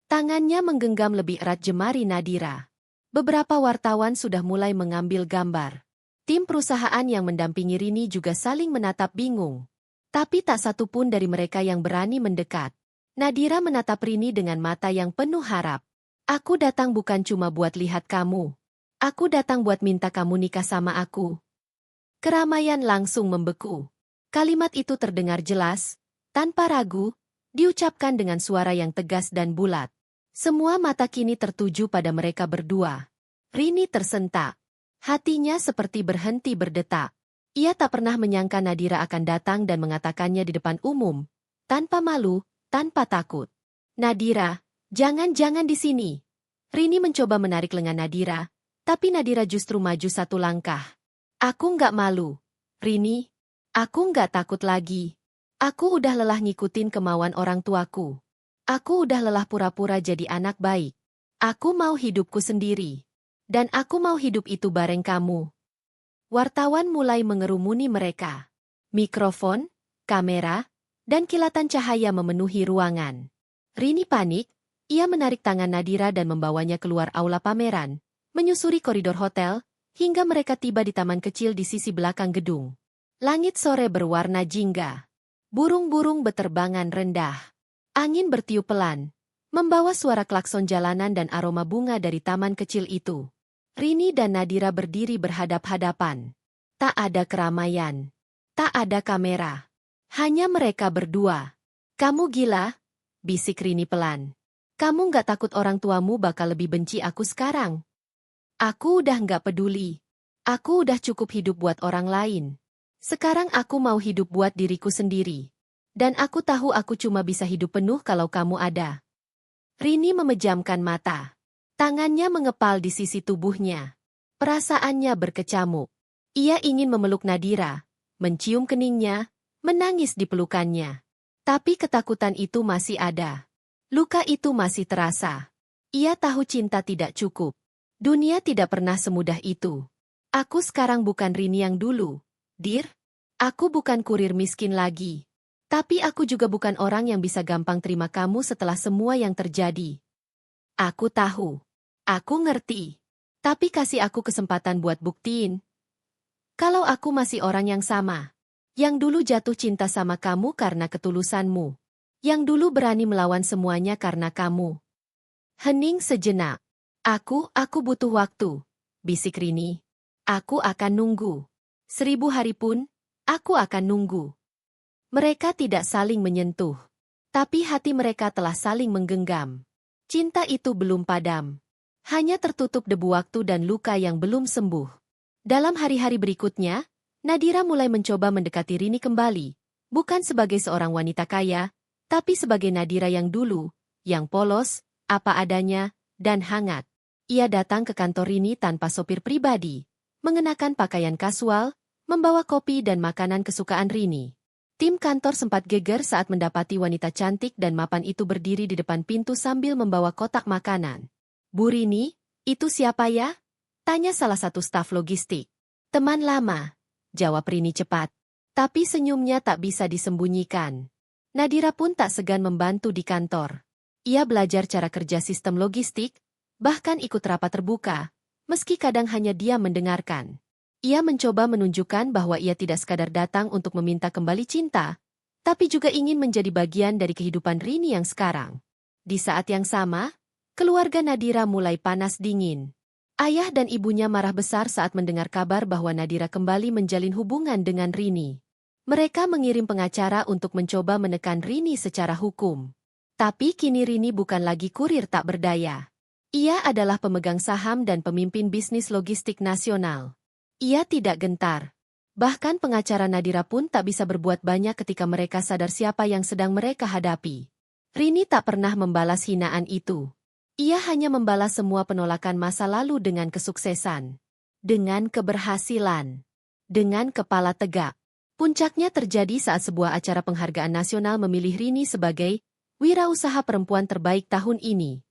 Tangannya menggenggam lebih erat jemari Nadira. Beberapa wartawan sudah mulai mengambil gambar. Tim perusahaan yang mendampingi Rini juga saling menatap bingung. Tapi tak satu pun dari mereka yang berani mendekat. Nadira menatap Rini dengan mata yang penuh harap. Aku datang bukan cuma buat lihat kamu. Aku datang buat minta kamu nikah sama aku. Keramaian langsung membeku. Kalimat itu terdengar jelas, tanpa ragu, diucapkan dengan suara yang tegas dan bulat. Semua mata kini tertuju pada mereka berdua. Rini tersentak. Hatinya seperti berhenti berdetak. Ia tak pernah menyangka Nadira akan datang dan mengatakannya di depan umum. Tanpa malu, tanpa takut. Nadira, jangan di sini. Rini mencoba menarik lengan Nadira, tapi Nadira justru maju 1 langkah. Aku nggak malu. Rini, aku nggak takut lagi. Aku udah lelah ngikutin kemauan orang tuaku. Aku udah lelah pura-pura jadi anak baik. Aku mau hidupku sendiri. Dan aku mau hidup itu bareng kamu. Wartawan mulai mengerumuni mereka. Mikrofon, kamera, dan kilatan cahaya memenuhi ruangan. Rini panik, ia menarik tangan Nadira dan membawanya keluar aula pameran, menyusuri koridor hotel, hingga mereka tiba di taman kecil di sisi belakang gedung. Langit sore berwarna jingga. Burung-burung beterbangan rendah. Angin bertiup pelan, membawa suara klakson jalanan dan aroma bunga dari taman kecil itu. Rini dan Nadira berdiri berhadap-hadapan. Tak ada keramaian. Tak ada kamera. Hanya mereka berdua. Kamu gila? bisik Rini pelan. Kamu nggak takut orang tuamu bakal lebih benci aku sekarang? Aku udah nggak peduli. Aku udah cukup hidup buat orang lain. Sekarang aku mau hidup buat diriku sendiri. Dan aku tahu aku cuma bisa hidup penuh kalau kamu ada. Rini memejamkan mata. Tangannya mengepal di sisi tubuhnya. Perasaannya berkecamuk. Ia ingin memeluk Nadira, mencium keningnya, menangis di pelukannya. Tapi ketakutan itu masih ada. Luka itu masih terasa. Ia tahu cinta tidak cukup. Dunia tidak pernah semudah itu. Aku sekarang bukan Rini yang dulu, Dir. Aku bukan kurir miskin lagi. Tapi aku juga bukan orang yang bisa gampang terima kamu setelah semua yang terjadi. Aku tahu. Aku ngerti. Tapi kasih aku kesempatan buat buktiin. Kalau aku masih orang yang sama. Yang dulu jatuh cinta sama kamu karena ketulusanmu. Yang dulu berani melawan semuanya karena kamu. Hening sejenak. Aku butuh waktu, bisik Rini. Aku akan nunggu. 1000 hari pun, aku akan nunggu. Mereka tidak saling menyentuh. Tapi hati mereka telah saling menggenggam. Cinta itu belum padam. Hanya tertutup debu waktu dan luka yang belum sembuh. Dalam hari-hari berikutnya, Nadira mulai mencoba mendekati Rini kembali. Bukan sebagai seorang wanita kaya, tapi sebagai Nadira yang dulu, yang polos, apa adanya, dan hangat. Ia datang ke kantor Rini tanpa sopir pribadi, mengenakan pakaian kasual, membawa kopi dan makanan kesukaan Rini. Tim kantor sempat geger saat mendapati wanita cantik dan mapan itu berdiri di depan pintu sambil membawa kotak makanan. Bu Rini, itu siapa ya? Tanya salah satu staf logistik. Teman lama, jawab Rini cepat. Tapi senyumnya tak bisa disembunyikan. Nadira pun tak segan membantu di kantor. Ia belajar cara kerja sistem logistik, bahkan ikut rapat terbuka, meski kadang hanya diam mendengarkan. Ia mencoba menunjukkan bahwa ia tidak sekadar datang untuk meminta kembali cinta, tapi juga ingin menjadi bagian dari kehidupan Rini yang sekarang. Di saat yang sama, keluarga Nadira mulai panas dingin. Ayah dan ibunya marah besar saat mendengar kabar bahwa Nadira kembali menjalin hubungan dengan Rini. Mereka mengirim pengacara untuk mencoba menekan Rini secara hukum. Tapi kini Rini bukan lagi kurir tak berdaya. Ia adalah pemegang saham dan pemimpin bisnis logistik nasional. Ia tidak gentar. Bahkan pengacara Nadira pun tak bisa berbuat banyak ketika mereka sadar siapa yang sedang mereka hadapi. Rini tak pernah membalas hinaan itu. Ia hanya membalas semua penolakan masa lalu dengan kesuksesan. Dengan keberhasilan. Dengan kepala tegak. Puncaknya terjadi saat sebuah acara penghargaan nasional memilih Rini sebagai wirausaha perempuan terbaik tahun ini.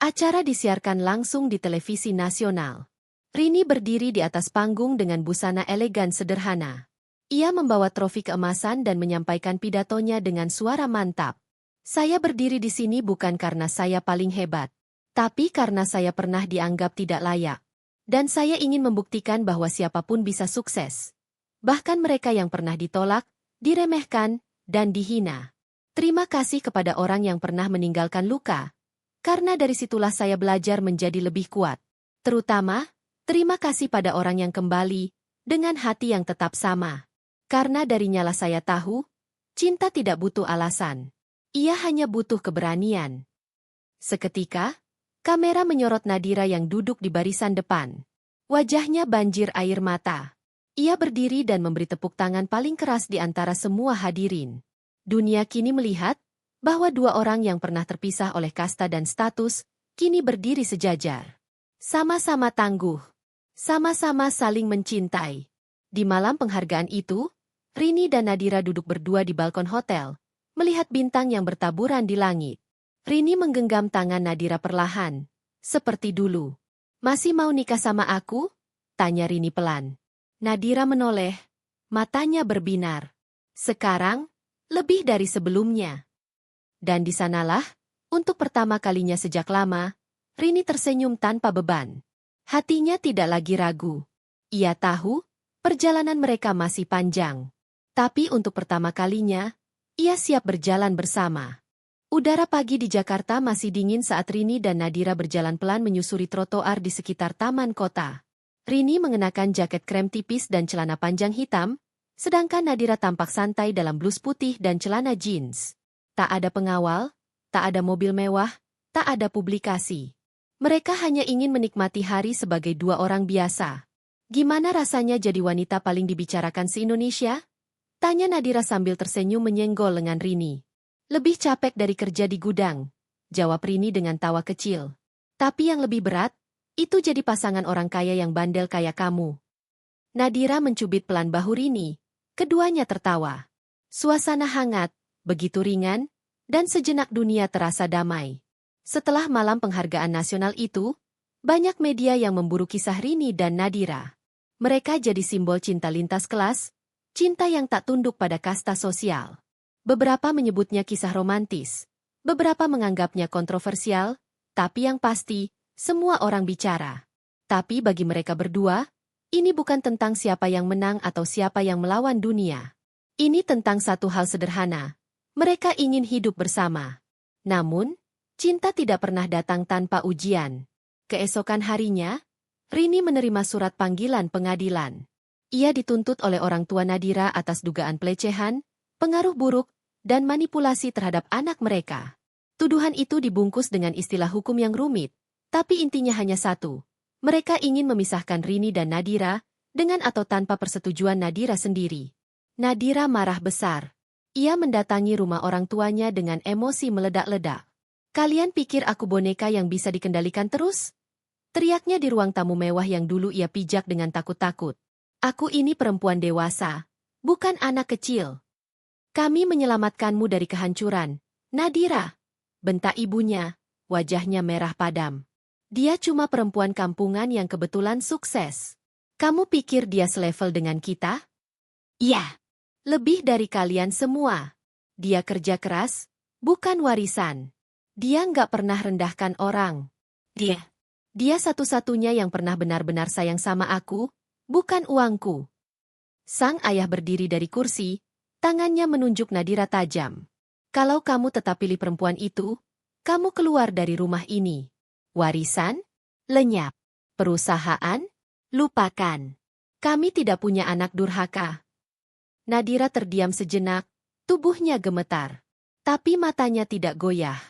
Acara disiarkan langsung di televisi nasional. Rini berdiri di atas panggung dengan busana elegan sederhana. Ia membawa trofi keemasan dan menyampaikan pidatonya dengan suara mantap. Saya berdiri di sini bukan karena saya paling hebat, tapi karena saya pernah dianggap tidak layak. Dan saya ingin membuktikan bahwa siapapun bisa sukses. Bahkan mereka yang pernah ditolak, diremehkan, dan dihina. Terima kasih kepada orang yang pernah meninggalkan luka. Karena dari situlah saya belajar menjadi lebih kuat. Terutama, terima kasih pada orang yang kembali, dengan hati yang tetap sama. Karena darinya lah saya tahu, cinta tidak butuh alasan. Ia hanya butuh keberanian. Seketika, kamera menyorot Nadira yang duduk di barisan depan. Wajahnya banjir air mata. Ia berdiri dan memberi tepuk tangan paling keras di antara semua hadirin. Dunia kini melihat bahwa dua orang yang pernah terpisah oleh kasta dan status, kini berdiri sejajar. Sama-sama tangguh. Sama-sama saling mencintai. Di malam penghargaan itu, Rini dan Nadira duduk berdua di balkon hotel, melihat bintang yang bertaburan di langit. Rini menggenggam tangan Nadira perlahan, seperti dulu. Masih mau nikah sama aku? Tanya Rini pelan. Nadira menoleh, matanya berbinar. Sekarang, lebih dari sebelumnya. Dan di sanalah, untuk pertama kalinya sejak lama, Rini tersenyum tanpa beban. Hatinya tidak lagi ragu. Ia tahu, perjalanan mereka masih panjang. Tapi untuk pertama kalinya, ia siap berjalan bersama. Udara pagi di Jakarta masih dingin saat Rini dan Nadira berjalan pelan menyusuri trotoar di sekitar taman kota. Rini mengenakan jaket krem tipis dan celana panjang hitam, sedangkan Nadira tampak santai dalam blus putih dan celana jeans. Tak ada pengawal, tak ada mobil mewah, tak ada publikasi. Mereka hanya ingin menikmati hari sebagai dua orang biasa. Gimana rasanya jadi wanita paling dibicarakan se-Indonesia? Tanya Nadira sambil tersenyum menyenggol lengan Rini. Lebih capek dari kerja di gudang, jawab Rini dengan tawa kecil. Tapi yang lebih berat, itu jadi pasangan orang kaya yang bandel kayak kamu. Nadira mencubit pelan bahu Rini. Keduanya tertawa. Suasana hangat, begitu ringan, dan sejenak dunia terasa damai. Setelah malam penghargaan nasional itu, banyak media yang memburu kisah Rini dan Nadira. Mereka jadi simbol cinta lintas kelas, cinta yang tak tunduk pada kasta sosial. Beberapa menyebutnya kisah romantis, beberapa menganggapnya kontroversial, tapi yang pasti, semua orang bicara. Tapi bagi mereka berdua, ini bukan tentang siapa yang menang atau siapa yang melawan dunia. Ini tentang satu hal sederhana. Mereka ingin hidup bersama. Namun, cinta tidak pernah datang tanpa ujian. Keesokan harinya, Rini menerima surat panggilan pengadilan. Ia dituntut oleh orang tua Nadira atas dugaan pelecehan, pengaruh buruk, dan manipulasi terhadap anak mereka. Tuduhan itu dibungkus dengan istilah hukum yang rumit, tapi intinya hanya satu. Mereka ingin memisahkan Rini dan Nadira, dengan atau tanpa persetujuan Nadira sendiri. Nadira marah besar. Ia mendatangi rumah orang tuanya dengan emosi meledak-ledak. Kalian pikir aku boneka yang bisa dikendalikan terus? Teriaknya di ruang tamu mewah yang dulu ia pijak dengan takut-takut. Aku ini perempuan dewasa, bukan anak kecil. Kami menyelamatkanmu dari kehancuran. Nadira, bentak ibunya, wajahnya merah padam. Dia cuma perempuan kampungan yang kebetulan sukses. Kamu pikir dia selevel dengan kita? Iya. Lebih dari kalian semua. Dia kerja keras, bukan warisan. Dia nggak pernah rendahkan orang. Dia satu-satunya yang pernah benar-benar sayang sama aku, bukan uangku. Sang ayah berdiri dari kursi, tangannya menunjuk Nadira tajam. Kalau kamu tetap pilih perempuan itu, kamu keluar dari rumah ini. Warisan? Lenyap. Perusahaan? Lupakan. Kami tidak punya anak durhaka. Nadira terdiam sejenak, tubuhnya gemetar. Tapi matanya tidak goyah.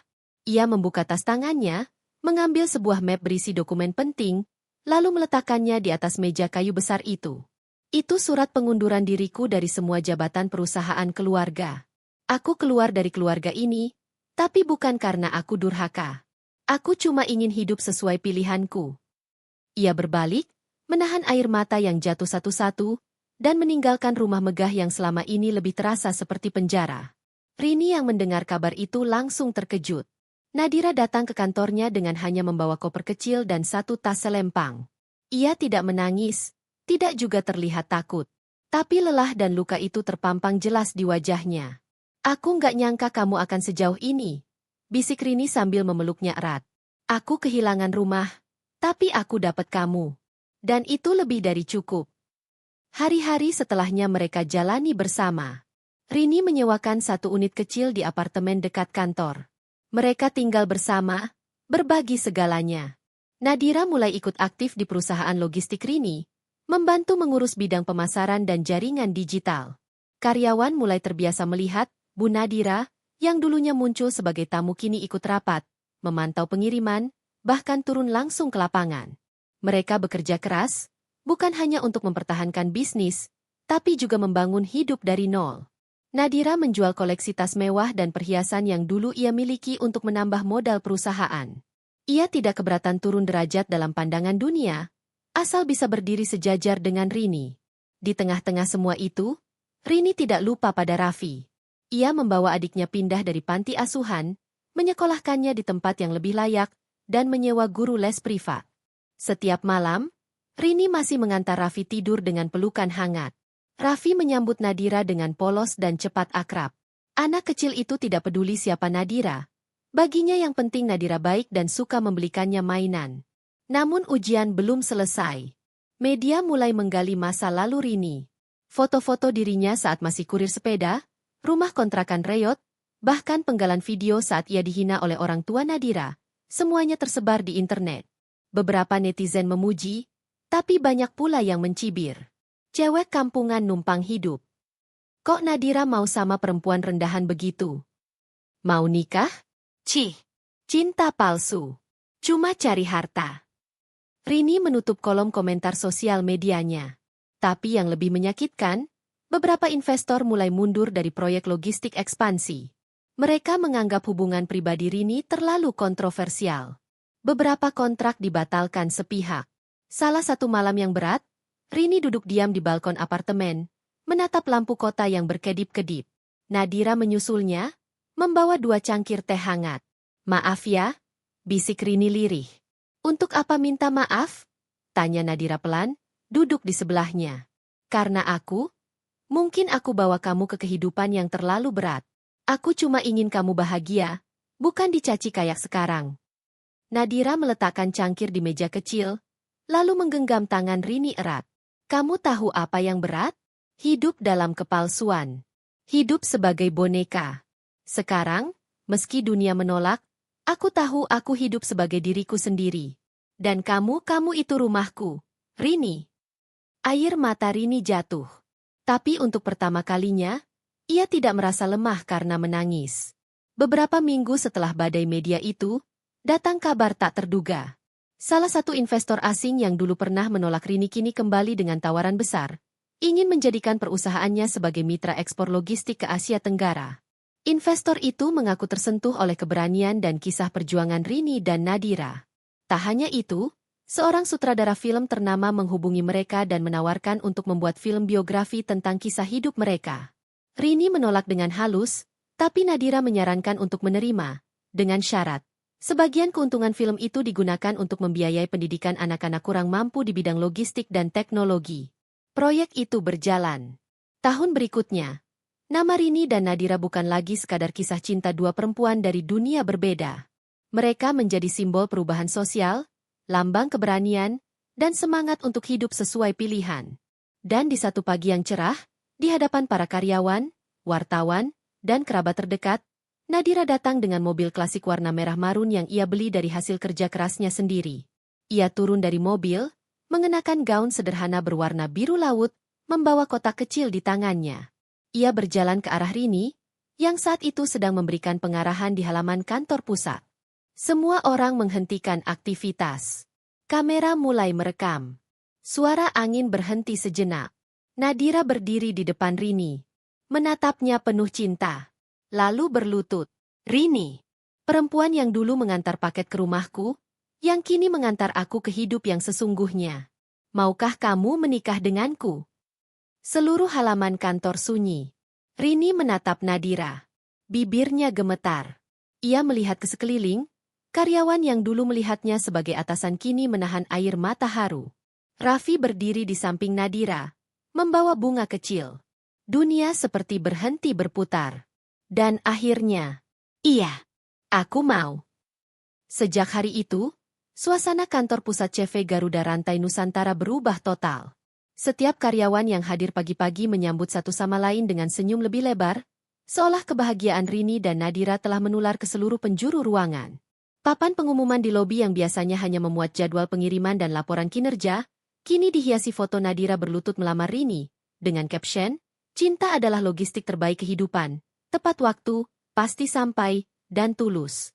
Ia membuka tas tangannya, mengambil sebuah map berisi dokumen penting, lalu meletakkannya di atas meja kayu besar itu. Itu surat pengunduran diriku dari semua jabatan perusahaan keluarga. Aku keluar dari keluarga ini, tapi bukan karena aku durhaka. Aku cuma ingin hidup sesuai pilihanku. Ia berbalik, menahan air mata yang jatuh satu-satu, dan meninggalkan rumah megah yang selama ini lebih terasa seperti penjara. Rini yang mendengar kabar itu langsung terkejut. Nadira datang ke kantornya dengan hanya membawa koper kecil dan satu tas selempang. Ia tidak menangis, tidak juga terlihat takut. Tapi lelah dan luka itu terpampang jelas di wajahnya. Aku nggak nyangka kamu akan sejauh ini, bisik Rini sambil memeluknya erat. Aku kehilangan rumah, tapi aku dapat kamu. Dan itu lebih dari cukup. Hari-hari setelahnya mereka jalani bersama. Rini menyewakan satu unit kecil di apartemen dekat kantor. Mereka tinggal bersama, berbagi segalanya. Nadira mulai ikut aktif di perusahaan logistik Rini, membantu mengurus bidang pemasaran dan jaringan digital. Karyawan mulai terbiasa melihat Bu Nadira, yang dulunya muncul sebagai tamu kini ikut rapat, memantau pengiriman, bahkan turun langsung ke lapangan. Mereka bekerja keras, bukan hanya untuk mempertahankan bisnis, tapi juga membangun hidup dari nol. Nadira menjual koleksi tas mewah dan perhiasan yang dulu ia miliki untuk menambah modal perusahaan. Ia tidak keberatan turun derajat dalam pandangan dunia, asal bisa berdiri sejajar dengan Rini. Di tengah-tengah semua itu, Rini tidak lupa pada Raffi. Ia membawa adiknya pindah dari panti asuhan, menyekolahkannya di tempat yang lebih layak, dan menyewa guru les privat. Setiap malam, Rini masih mengantar Raffi tidur dengan pelukan hangat. Raffi menyambut Nadira dengan polos dan cepat akrab. Anak kecil itu tidak peduli siapa Nadira. Baginya yang penting Nadira baik dan suka membelikannya mainan. Namun ujian belum selesai. Media mulai menggali masa lalu Rini. Foto-foto dirinya saat masih kurir sepeda, rumah kontrakan reyot, bahkan penggalan video saat ia dihina oleh orang tua Nadira. Semuanya tersebar di internet. Beberapa netizen memuji, tapi banyak pula yang mencibir. Cewek kampungan numpang hidup. Kok Nadira mau sama perempuan rendahan begitu? Mau nikah? Cih, cinta palsu. Cuma cari harta. Rini menutup kolom komentar sosial medianya. Tapi yang lebih menyakitkan, beberapa investor mulai mundur dari proyek logistik ekspansi. Mereka menganggap hubungan pribadi Rini terlalu kontroversial. Beberapa kontrak dibatalkan sepihak. Salah satu malam yang berat, Rini duduk diam di balkon apartemen, menatap lampu kota yang berkedip-kedip. Nadira menyusulnya, membawa 2 cangkir teh hangat. "Maaf ya," bisik Rini lirih. "Untuk apa minta maaf?" tanya Nadira pelan, duduk di sebelahnya. "Karena mungkin aku bawa kamu ke kehidupan yang terlalu berat. Aku cuma ingin kamu bahagia, bukan dicaci kayak sekarang." Nadira meletakkan cangkir di meja kecil, lalu menggenggam tangan Rini erat. "Kamu tahu apa yang berat? Hidup dalam kepalsuan. Hidup sebagai boneka. Sekarang, meski dunia menolak, aku tahu aku hidup sebagai diriku sendiri. Dan kamu itu rumahku, Rini." Air mata Rini jatuh. Tapi untuk pertama kalinya, ia tidak merasa lemah karena menangis. Beberapa minggu setelah badai media itu, datang kabar tak terduga. Salah satu investor asing yang dulu pernah menolak Rini kini kembali dengan tawaran besar, ingin menjadikan perusahaannya sebagai mitra ekspor logistik ke Asia Tenggara. Investor itu mengaku tersentuh oleh keberanian dan kisah perjuangan Rini dan Nadira. Tak hanya itu, seorang sutradara film ternama menghubungi mereka dan menawarkan untuk membuat film biografi tentang kisah hidup mereka. Rini menolak dengan halus, tapi Nadira menyarankan untuk menerima, dengan syarat. Sebagian keuntungan film itu digunakan untuk membiayai pendidikan anak-anak kurang mampu di bidang logistik dan teknologi. Proyek itu berjalan. Tahun berikutnya, nama Rini dan Nadira bukan lagi sekadar kisah cinta 2 perempuan dari dunia berbeda. Mereka menjadi simbol perubahan sosial, lambang keberanian, dan semangat untuk hidup sesuai pilihan. Dan di satu pagi yang cerah, di hadapan para karyawan, wartawan, dan kerabat terdekat, Nadira datang dengan mobil klasik warna merah marun yang ia beli dari hasil kerja kerasnya sendiri. Ia turun dari mobil, mengenakan gaun sederhana berwarna biru laut, membawa kotak kecil di tangannya. Ia berjalan ke arah Rini, yang saat itu sedang memberikan pengarahan di halaman kantor pusat. Semua orang menghentikan aktivitas. Kamera mulai merekam. Suara angin berhenti sejenak. Nadira berdiri di depan Rini, menatapnya penuh cinta. Lalu berlutut. "Rini, perempuan yang dulu mengantar paket ke rumahku, yang kini mengantar aku ke hidup yang sesungguhnya. Maukah kamu menikah denganku?" Seluruh halaman kantor sunyi. Rini menatap Nadira. Bibirnya gemetar. Ia melihat ke sekeliling, karyawan yang dulu melihatnya sebagai atasan kini menahan air mata haru. Raffi berdiri di samping Nadira, membawa bunga kecil. Dunia seperti berhenti berputar. Dan akhirnya, "Iya, aku mau." Sejak hari itu, suasana kantor pusat CV Garuda Rantai Nusantara berubah total. Setiap karyawan yang hadir pagi-pagi menyambut satu sama lain dengan senyum lebih lebar, seolah kebahagiaan Rini dan Nadira telah menular ke seluruh penjuru ruangan. Papan pengumuman di lobi yang biasanya hanya memuat jadwal pengiriman dan laporan kinerja, kini dihiasi foto Nadira berlutut melamar Rini, dengan caption, "Cinta adalah logistik terbaik kehidupan, tepat waktu, pasti sampai, dan tulus."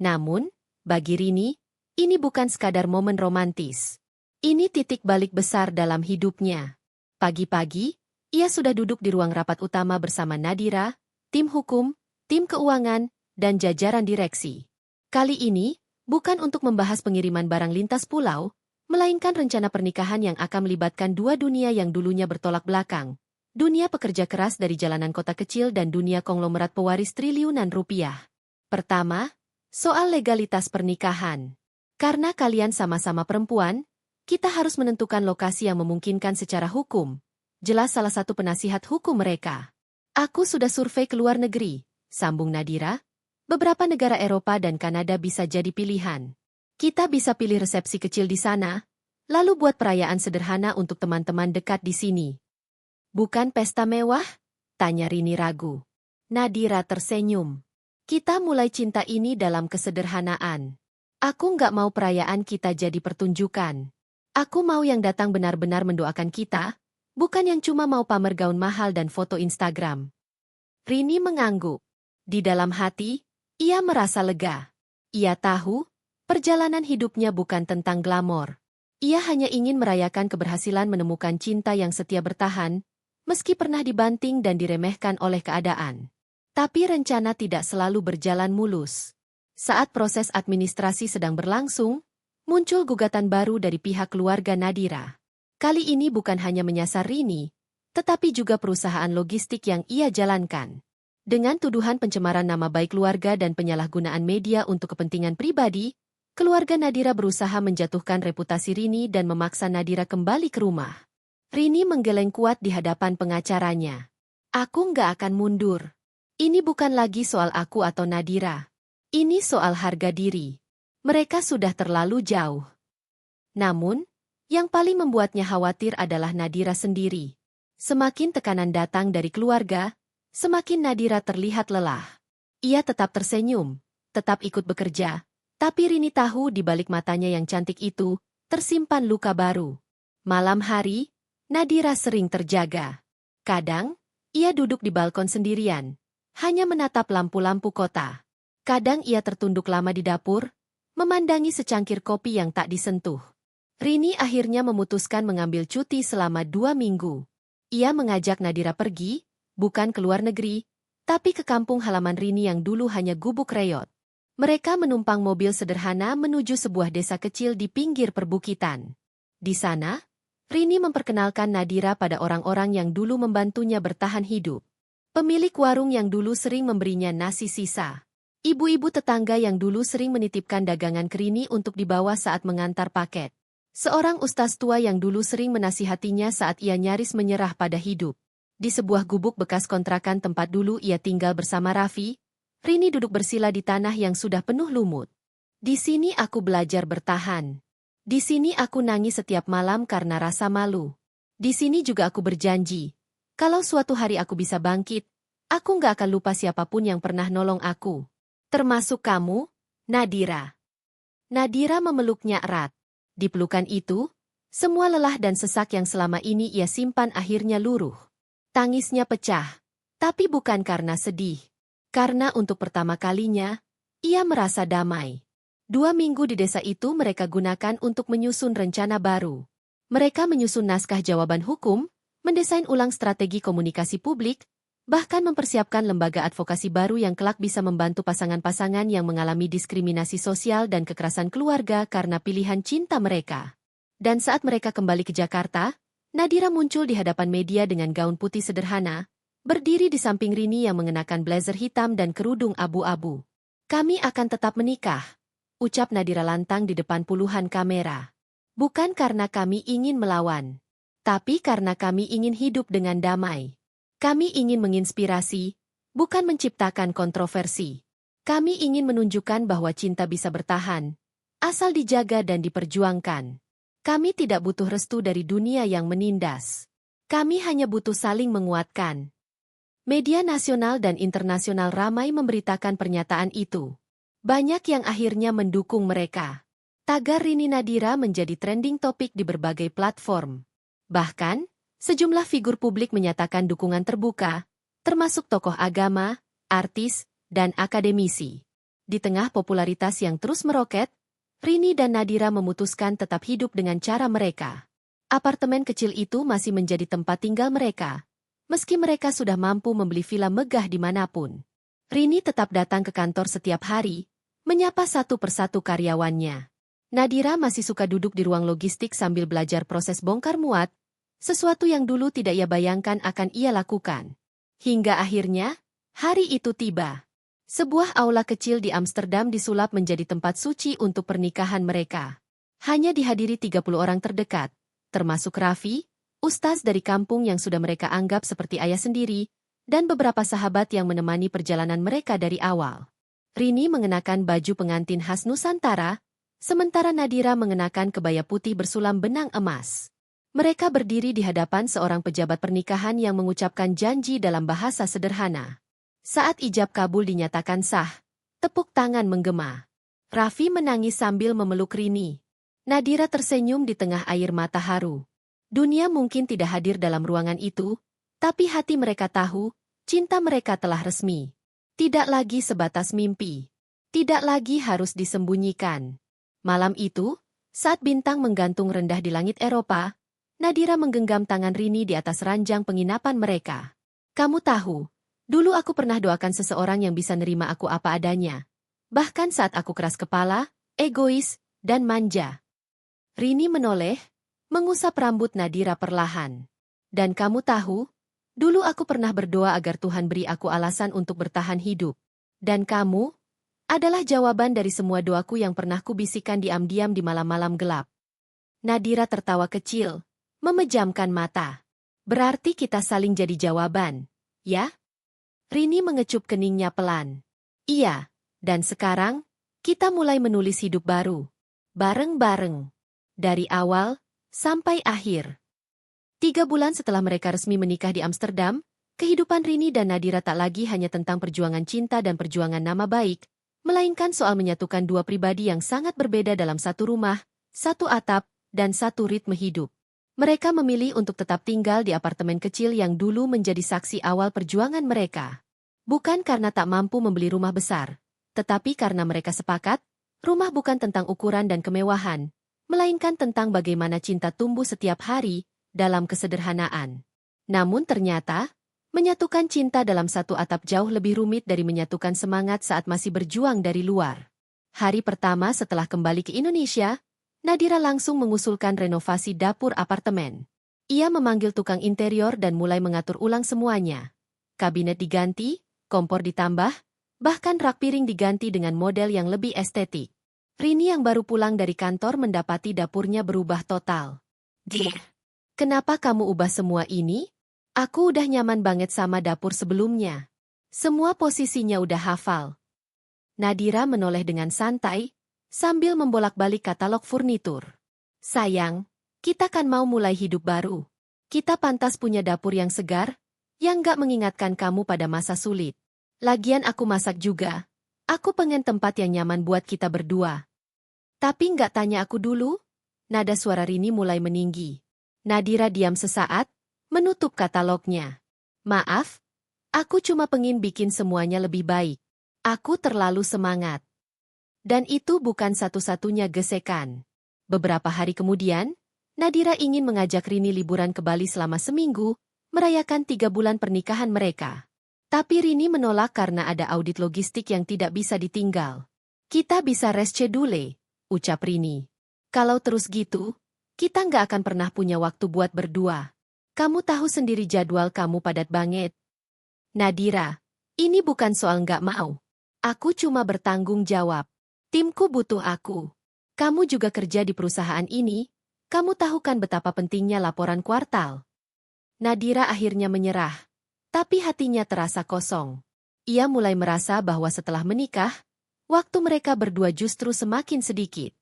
Namun, bagi Rini, ini bukan sekadar momen romantis. Ini titik balik besar dalam hidupnya. Pagi-pagi, ia sudah duduk di ruang rapat utama bersama Nadira, tim hukum, tim keuangan, dan jajaran direksi. Kali ini, bukan untuk membahas pengiriman barang lintas pulau, melainkan rencana pernikahan yang akan melibatkan 2 dunia yang dulunya bertolak belakang. Dunia pekerja keras dari jalanan kota kecil dan dunia konglomerat pewaris triliunan rupiah. Pertama, soal legalitas pernikahan. Karena kalian sama-sama perempuan, kita harus menentukan lokasi yang memungkinkan secara hukum. Jelas salah satu penasihat hukum mereka. "Aku sudah survei ke luar negeri," sambung Nadira. "Beberapa negara Eropa dan Kanada bisa jadi pilihan. Kita bisa pilih resepsi kecil di sana, lalu buat perayaan sederhana untuk teman-teman dekat di sini." "Bukan pesta mewah?" tanya Rini ragu. Nadira tersenyum. "Kita mulai cinta ini dalam kesederhanaan. Aku nggak mau perayaan kita jadi pertunjukan. Aku mau yang datang benar-benar mendoakan kita, bukan yang cuma mau pamer gaun mahal dan foto Instagram." Rini mengangguk. Di dalam hati, Ia merasa lega. Ia tahu, perjalanan hidupnya bukan tentang glamor. Ia hanya ingin merayakan keberhasilan menemukan cinta yang setia bertahan, meski pernah dibanting dan diremehkan oleh keadaan. Tapi rencana tidak selalu berjalan mulus. Saat proses administrasi sedang berlangsung, muncul gugatan baru dari pihak keluarga Nadira. Kali ini bukan hanya menyasar Rini, tetapi juga perusahaan logistik yang ia jalankan. Dengan tuduhan pencemaran nama baik keluarga dan penyalahgunaan media untuk kepentingan pribadi, keluarga Nadira berusaha menjatuhkan reputasi Rini dan memaksa Nadira kembali ke rumah. Rini menggeleng kuat di hadapan pengacaranya. Aku nggak akan mundur. Ini bukan lagi soal aku atau Nadira. Ini soal harga diri. Mereka sudah terlalu jauh. Namun, yang paling membuatnya khawatir adalah Nadira sendiri. Semakin tekanan datang dari keluarga, semakin Nadira terlihat lelah. Ia tetap tersenyum, tetap ikut bekerja, tapi Rini tahu di balik matanya yang cantik itu, tersimpan luka baru. Malam hari, Nadira sering terjaga. Kadang, ia duduk di balkon sendirian, hanya menatap lampu-lampu kota. Kadang ia tertunduk lama di dapur, memandangi secangkir kopi yang tak disentuh. Rini akhirnya memutuskan mengambil cuti selama 2 minggu. Ia mengajak Nadira pergi, bukan ke luar negeri, tapi ke kampung halaman Rini yang dulu hanya gubuk reot. Mereka menumpang mobil sederhana menuju sebuah desa kecil di pinggir perbukitan. Di sana, Rini memperkenalkan Nadira pada orang-orang yang dulu membantunya bertahan hidup. Pemilik warung yang dulu sering memberinya nasi sisa. Ibu-ibu tetangga yang dulu sering menitipkan dagangan ke Rini untuk dibawa saat mengantar paket. Seorang ustaz tua yang dulu sering menasihatinya saat ia nyaris menyerah pada hidup. Di sebuah gubuk bekas kontrakan tempat dulu ia tinggal bersama Raffi, Rini duduk bersila di tanah yang sudah penuh lumut. Di sini aku belajar bertahan. Di sini aku nangis setiap malam karena rasa malu. Di sini juga aku berjanji, kalau suatu hari aku bisa bangkit, aku nggak akan lupa siapapun yang pernah nolong aku. Termasuk kamu, Nadira. Nadira memeluknya erat. Di pelukan itu, semua lelah dan sesak yang selama ini ia simpan akhirnya luruh. Tangisnya pecah, tapi bukan karena sedih. Karena untuk pertama kalinya, ia merasa damai. 2 minggu di desa itu mereka gunakan untuk menyusun rencana baru. Mereka menyusun naskah jawaban hukum, mendesain ulang strategi komunikasi publik, bahkan mempersiapkan lembaga advokasi baru yang kelak bisa membantu pasangan-pasangan yang mengalami diskriminasi sosial dan kekerasan keluarga karena pilihan cinta mereka. Dan saat mereka kembali ke Jakarta, Nadira muncul di hadapan media dengan gaun putih sederhana, berdiri di samping Rini yang mengenakan blazer hitam dan kerudung abu-abu. Kami akan tetap menikah, ucap Nadira lantang di depan puluhan kamera. Bukan karena kami ingin melawan, tapi karena kami ingin hidup dengan damai. Kami ingin menginspirasi, bukan menciptakan kontroversi. Kami ingin menunjukkan bahwa cinta bisa bertahan, asal dijaga dan diperjuangkan. Kami tidak butuh restu dari dunia yang menindas. Kami hanya butuh saling menguatkan. Media nasional dan internasional ramai memberitakan pernyataan itu. Banyak yang akhirnya mendukung mereka. Tagar Rini Nadira menjadi trending topik di berbagai platform. Bahkan, sejumlah figur publik menyatakan dukungan terbuka, termasuk tokoh agama, artis, dan akademisi. Di tengah popularitas yang terus meroket, Rini dan Nadira memutuskan tetap hidup dengan cara mereka. Apartemen kecil itu masih menjadi tempat tinggal mereka, meski mereka sudah mampu membeli villa megah dimanapun. Rini tetap datang ke kantor setiap hari, menyapa satu persatu karyawannya. Nadira masih suka duduk di ruang logistik sambil belajar proses bongkar muat, sesuatu yang dulu tidak ia bayangkan akan ia lakukan. Hingga akhirnya, hari itu tiba. Sebuah aula kecil di Amsterdam disulap menjadi tempat suci untuk pernikahan mereka. Hanya dihadiri 30 orang terdekat, termasuk Raffi, ustaz dari kampung yang sudah mereka anggap seperti ayah sendiri, dan beberapa sahabat yang menemani perjalanan mereka dari awal. Rini mengenakan baju pengantin khas Nusantara, sementara Nadira mengenakan kebaya putih bersulam benang emas. Mereka berdiri di hadapan seorang pejabat pernikahan yang mengucapkan janji dalam bahasa sederhana. Saat ijab kabul dinyatakan sah, tepuk tangan menggema. Raffi menangis sambil memeluk Rini. Nadira tersenyum di tengah air mata haru. Dunia mungkin tidak hadir dalam ruangan itu, tapi hati mereka tahu, cinta mereka telah resmi. Tidak lagi sebatas mimpi. Tidak lagi harus disembunyikan. Malam itu, saat bintang menggantung rendah di langit Eropa, Nadira menggenggam tangan Rini di atas ranjang penginapan mereka. Kamu tahu, dulu aku pernah doakan seseorang yang bisa nerima aku apa adanya. Bahkan saat aku keras kepala, egois, dan manja. Rini menoleh, mengusap rambut Nadira perlahan. Dan kamu tahu, dulu aku pernah berdoa agar Tuhan beri aku alasan untuk bertahan hidup. Dan kamu adalah jawaban dari semua doaku yang pernah kubisikkan diam-diam di malam-malam gelap. Nadira tertawa kecil, memejamkan mata. Berarti kita saling jadi jawaban, ya? Rini mengecup keningnya pelan. Iya, dan sekarang, kita mulai menulis hidup baru. Bareng-bareng. Dari awal, sampai akhir. 3 bulan setelah mereka resmi menikah di Amsterdam, kehidupan Rini dan Nadira tak lagi hanya tentang perjuangan cinta dan perjuangan nama baik, melainkan soal menyatukan dua pribadi yang sangat berbeda dalam satu rumah, satu atap, dan satu ritme hidup. Mereka memilih untuk tetap tinggal di apartemen kecil yang dulu menjadi saksi awal perjuangan mereka. Bukan karena tak mampu membeli rumah besar, tetapi karena mereka sepakat, rumah bukan tentang ukuran dan kemewahan, melainkan tentang bagaimana cinta tumbuh setiap hari dalam kesederhanaan. Namun ternyata, menyatukan cinta dalam satu atap jauh lebih rumit dari menyatukan semangat saat masih berjuang dari luar. Hari pertama setelah kembali ke Indonesia, Nadira langsung mengusulkan renovasi dapur apartemen. Ia memanggil tukang interior dan mulai mengatur ulang semuanya. Kabinet diganti, kompor ditambah, bahkan rak piring diganti dengan model yang lebih estetik. Rini yang baru pulang dari kantor mendapati dapurnya berubah total. Dir, kenapa kamu ubah semua ini? Aku udah nyaman banget sama dapur sebelumnya. Semua posisinya udah hafal. Nadira menoleh dengan santai, sambil membolak-balik katalog furnitur. Sayang, kita kan mau mulai hidup baru. Kita pantas punya dapur yang segar, yang gak mengingatkan kamu pada masa sulit. Lagian aku masak juga. Aku pengen tempat yang nyaman buat kita berdua. Tapi gak tanya aku dulu? Nada suara Rini mulai meninggi. Nadira diam sesaat, menutup katalognya. Maaf, aku cuma pengen bikin semuanya lebih baik. Aku terlalu semangat. Dan itu bukan satu-satunya gesekan. Beberapa hari kemudian, Nadira ingin mengajak Rini liburan ke Bali selama seminggu, merayakan 3 bulan pernikahan mereka. Tapi Rini menolak karena ada audit logistik yang tidak bisa ditinggal. Kita bisa reschedule, ucap Rini. Kalau terus gitu, kita nggak akan pernah punya waktu buat berdua. Kamu tahu sendiri jadwal kamu padat banget. Nadira, ini bukan soal nggak mau. Aku cuma bertanggung jawab. Timku butuh aku. Kamu juga kerja di perusahaan ini, kamu tahu kan betapa pentingnya laporan kuartal. Nadira akhirnya menyerah, tapi hatinya terasa kosong. Ia mulai merasa bahwa setelah menikah, waktu mereka berdua justru semakin sedikit.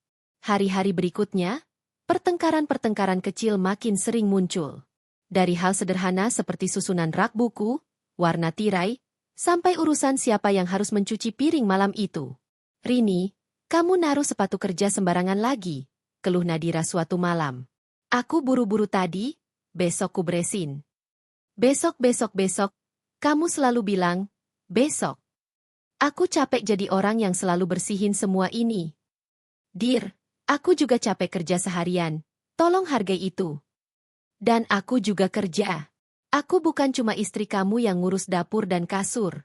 Hari-hari berikutnya, pertengkaran-pertengkaran kecil makin sering muncul. Dari hal sederhana seperti susunan rak buku, warna tirai, sampai urusan siapa yang harus mencuci piring malam itu. Rini, kamu naruh sepatu kerja sembarangan lagi, keluh Nadira suatu malam. Aku buru-buru tadi, besok kubresin. Besok, kamu selalu bilang, besok. Aku capek jadi orang yang selalu bersihin semua ini. Dir, aku juga capek kerja seharian, tolong hargai itu. Dan aku juga kerja. Aku bukan cuma istri kamu yang ngurus dapur dan kasur.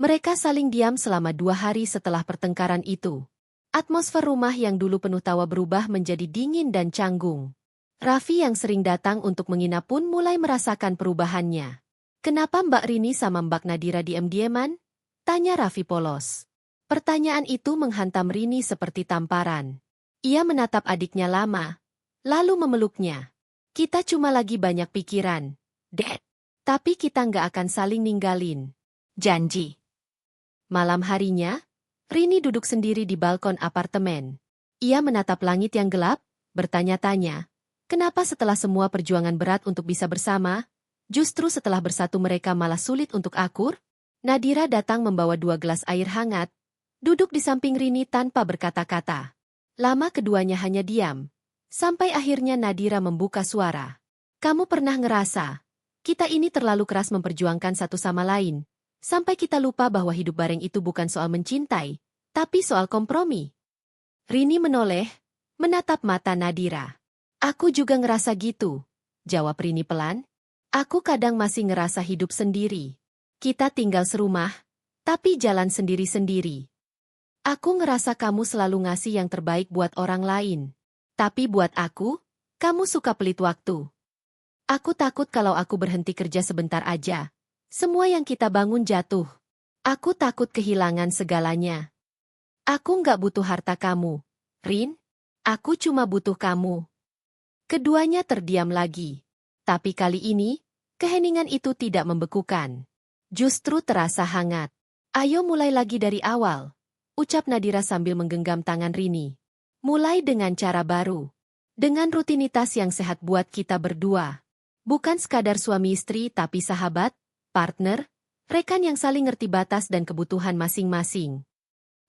Mereka saling diam selama 2 hari setelah pertengkaran itu. Atmosfer rumah yang dulu penuh tawa berubah menjadi dingin dan canggung. Raffi yang sering datang untuk menginap pun mulai merasakan perubahannya. Kenapa Mbak Rini sama Mbak Nadira diam-diaman? Tanya Raffi polos. Pertanyaan itu menghantam Rini seperti tamparan. Ia menatap adiknya lama, lalu memeluknya. Kita cuma lagi banyak pikiran, Dad. Tapi kita nggak akan saling ninggalin. Janji. Malam harinya, Rini duduk sendiri di balkon apartemen. Ia menatap langit yang gelap, bertanya-tanya, kenapa setelah semua perjuangan berat untuk bisa bersama, justru setelah bersatu mereka malah sulit untuk akur? Nadira datang membawa 2 gelas air hangat, duduk di samping Rini tanpa berkata-kata. Lama keduanya hanya diam, sampai akhirnya Nadira membuka suara. Kamu pernah ngerasa, kita ini terlalu keras memperjuangkan satu sama lain, sampai kita lupa bahwa hidup bareng itu bukan soal mencintai, Tapi soal kompromi. Rini menoleh, menatap mata Nadira. Aku juga ngerasa gitu, jawab Rini pelan. Aku kadang masih ngerasa hidup sendiri. Kita tinggal serumah, tapi jalan sendiri-sendiri. Aku ngerasa kamu selalu ngasih yang terbaik buat orang lain. Tapi buat aku, kamu suka pelit waktu. Aku takut kalau aku berhenti kerja sebentar aja, semua yang kita bangun jatuh. Aku takut kehilangan segalanya. Aku nggak butuh harta kamu, Rin. Aku cuma butuh kamu. Keduanya terdiam lagi. Tapi kali ini, keheningan itu tidak membekukan. Justru terasa hangat. Ayo mulai lagi dari awal, ucap Nadira sambil menggenggam tangan Rini. Mulai dengan cara baru. Dengan rutinitas yang sehat buat kita berdua. Bukan sekadar suami istri tapi sahabat, partner, rekan yang saling ngerti batas dan kebutuhan masing-masing.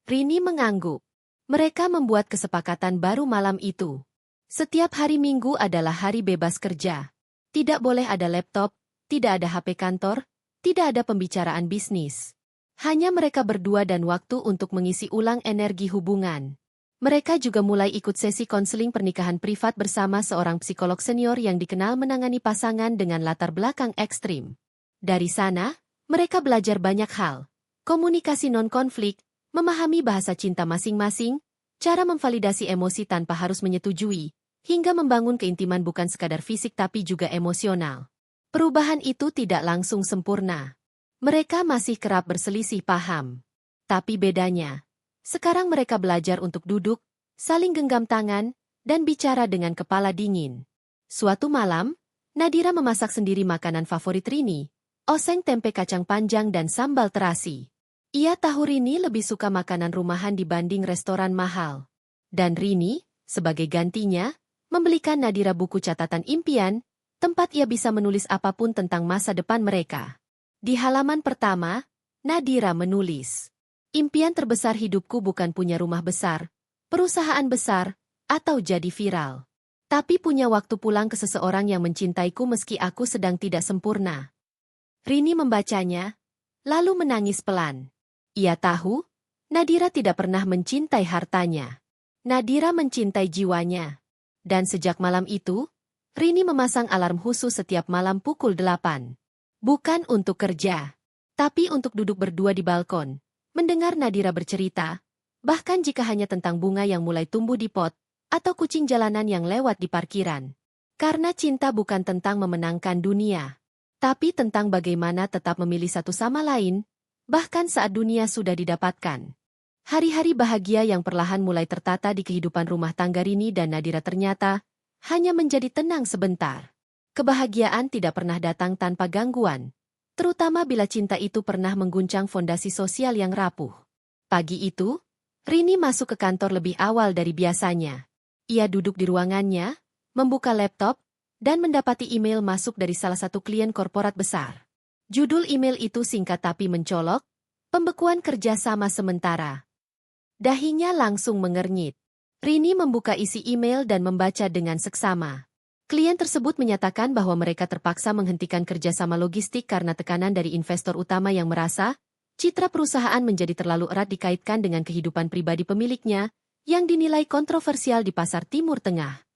Rini mengangguk. Mereka membuat kesepakatan baru malam itu. Setiap hari Minggu adalah hari bebas kerja. Tidak boleh ada laptop, tidak ada HP kantor, tidak ada pembicaraan bisnis. Hanya mereka berdua dan waktu untuk mengisi ulang energi hubungan. Mereka juga mulai ikut sesi konseling pernikahan privat bersama seorang psikolog senior yang dikenal menangani pasangan dengan latar belakang ekstrim. Dari sana, mereka belajar banyak hal. Komunikasi non-konflik, memahami bahasa cinta masing-masing, cara memvalidasi emosi tanpa harus menyetujui, hingga membangun keintiman bukan sekadar fisik tapi juga emosional. Perubahan itu tidak langsung sempurna. Mereka masih kerap berselisih paham. Tapi bedanya, sekarang mereka belajar untuk duduk, saling genggam tangan, dan bicara dengan kepala dingin. Suatu malam, Nadira memasak sendiri makanan favorit Rini, oseng tempe kacang panjang dan sambal terasi. Ia tahu Rini lebih suka makanan rumahan dibanding restoran mahal. Dan Rini, sebagai gantinya, membelikan Nadira buku catatan impian, tempat ia bisa menulis apapun tentang masa depan mereka. Di halaman pertama, Nadira menulis, impian terbesar hidupku bukan punya rumah besar, perusahaan besar, atau jadi viral. Tapi punya waktu pulang ke seseorang yang mencintaiku meski aku sedang tidak sempurna. Rini membacanya, lalu menangis pelan. Ia tahu, Nadira tidak pernah mencintai hartanya. Nadira mencintai jiwanya. Dan sejak malam itu, Rini memasang alarm khusus setiap malam pukul 8. Bukan untuk kerja, tapi untuk duduk berdua di balkon, mendengar Nadira bercerita, bahkan jika hanya tentang bunga yang mulai tumbuh di pot, atau kucing jalanan yang lewat di parkiran. Karena cinta bukan tentang memenangkan dunia, tapi tentang bagaimana tetap memilih satu sama lain, bahkan saat dunia sudah didapatkan. Hari-hari bahagia yang perlahan mulai tertata di kehidupan rumah tangga Rini dan Nadira ternyata hanya menjadi tenang sebentar. Kebahagiaan tidak pernah datang tanpa gangguan, terutama bila cinta itu pernah mengguncang fondasi sosial yang rapuh. Pagi itu, Rini masuk ke kantor lebih awal dari biasanya. Ia duduk di ruangannya, membuka laptop, dan mendapati email masuk dari salah satu klien korporat besar. Judul email itu singkat tapi mencolok, pembekuan kerjasama sementara. Dahinya langsung mengernyit. Rini membuka isi email dan membaca dengan seksama. Klien tersebut menyatakan bahwa mereka terpaksa menghentikan kerjasama logistik karena tekanan dari investor utama yang merasa citra perusahaan menjadi terlalu erat dikaitkan dengan kehidupan pribadi pemiliknya yang dinilai kontroversial di pasar Timur Tengah.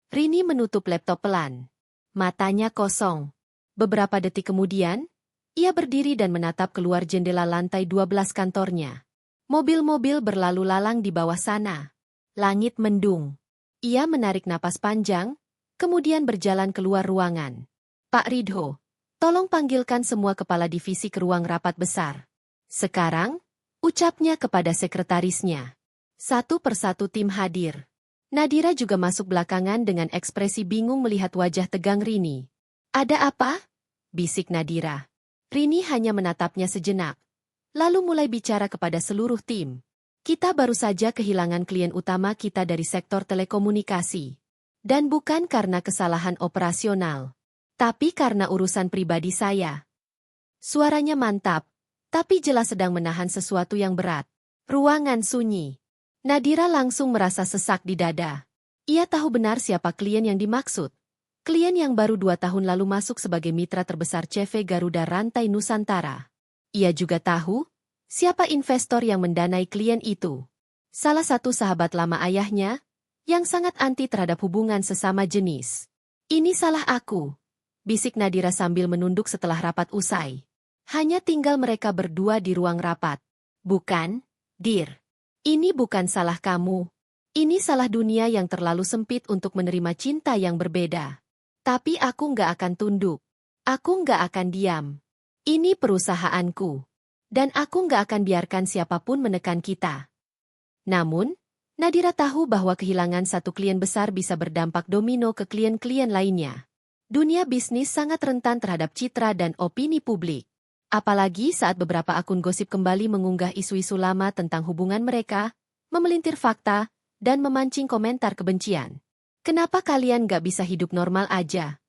Rini menutup laptop pelan. Matanya kosong. Beberapa detik kemudian, ia berdiri dan menatap keluar jendela lantai 12 kantornya. Mobil-mobil berlalu lalang di bawah sana. Langit mendung. Ia menarik napas panjang, kemudian berjalan keluar ruangan. Pak Ridho, tolong panggilkan semua kepala divisi ke ruang rapat besar. Sekarang, ucapnya kepada sekretarisnya. Satu persatu tim hadir. Nadira juga masuk belakangan dengan ekspresi bingung melihat wajah tegang Rini. Ada apa? Bisik Nadira. Rini hanya menatapnya sejenak. Lalu mulai bicara kepada seluruh tim. Kita baru saja kehilangan klien utama kita dari sektor telekomunikasi. Dan bukan karena kesalahan operasional, tapi karena urusan pribadi saya. Suaranya mantap, tapi jelas sedang menahan sesuatu yang berat. Ruangan sunyi. Nadira langsung merasa sesak di dada. Ia tahu benar siapa klien yang dimaksud. Klien yang baru 2 tahun lalu masuk sebagai mitra terbesar CV Garuda Rantai Nusantara. Ia juga tahu, Siapa investor yang mendanai klien itu? Salah satu sahabat lama ayahnya, yang sangat anti terhadap hubungan sesama jenis. Ini salah aku, bisik Nadira sambil menunduk setelah rapat usai. Hanya tinggal mereka berdua di ruang rapat. Bukan, Dir. Ini bukan salah kamu. Ini salah dunia yang terlalu sempit untuk menerima cinta yang berbeda. Tapi aku nggak akan tunduk. Aku nggak akan diam. Ini perusahaanku. Dan aku nggak akan biarkan siapapun menekan kita. Namun, Nadira tahu bahwa kehilangan satu klien besar bisa berdampak domino ke klien-klien lainnya. Dunia bisnis sangat rentan terhadap citra dan opini publik. Apalagi saat beberapa akun gosip kembali mengunggah isu-isu lama tentang hubungan mereka, memelintir fakta, dan memancing komentar kebencian. Kenapa kalian nggak bisa hidup normal aja?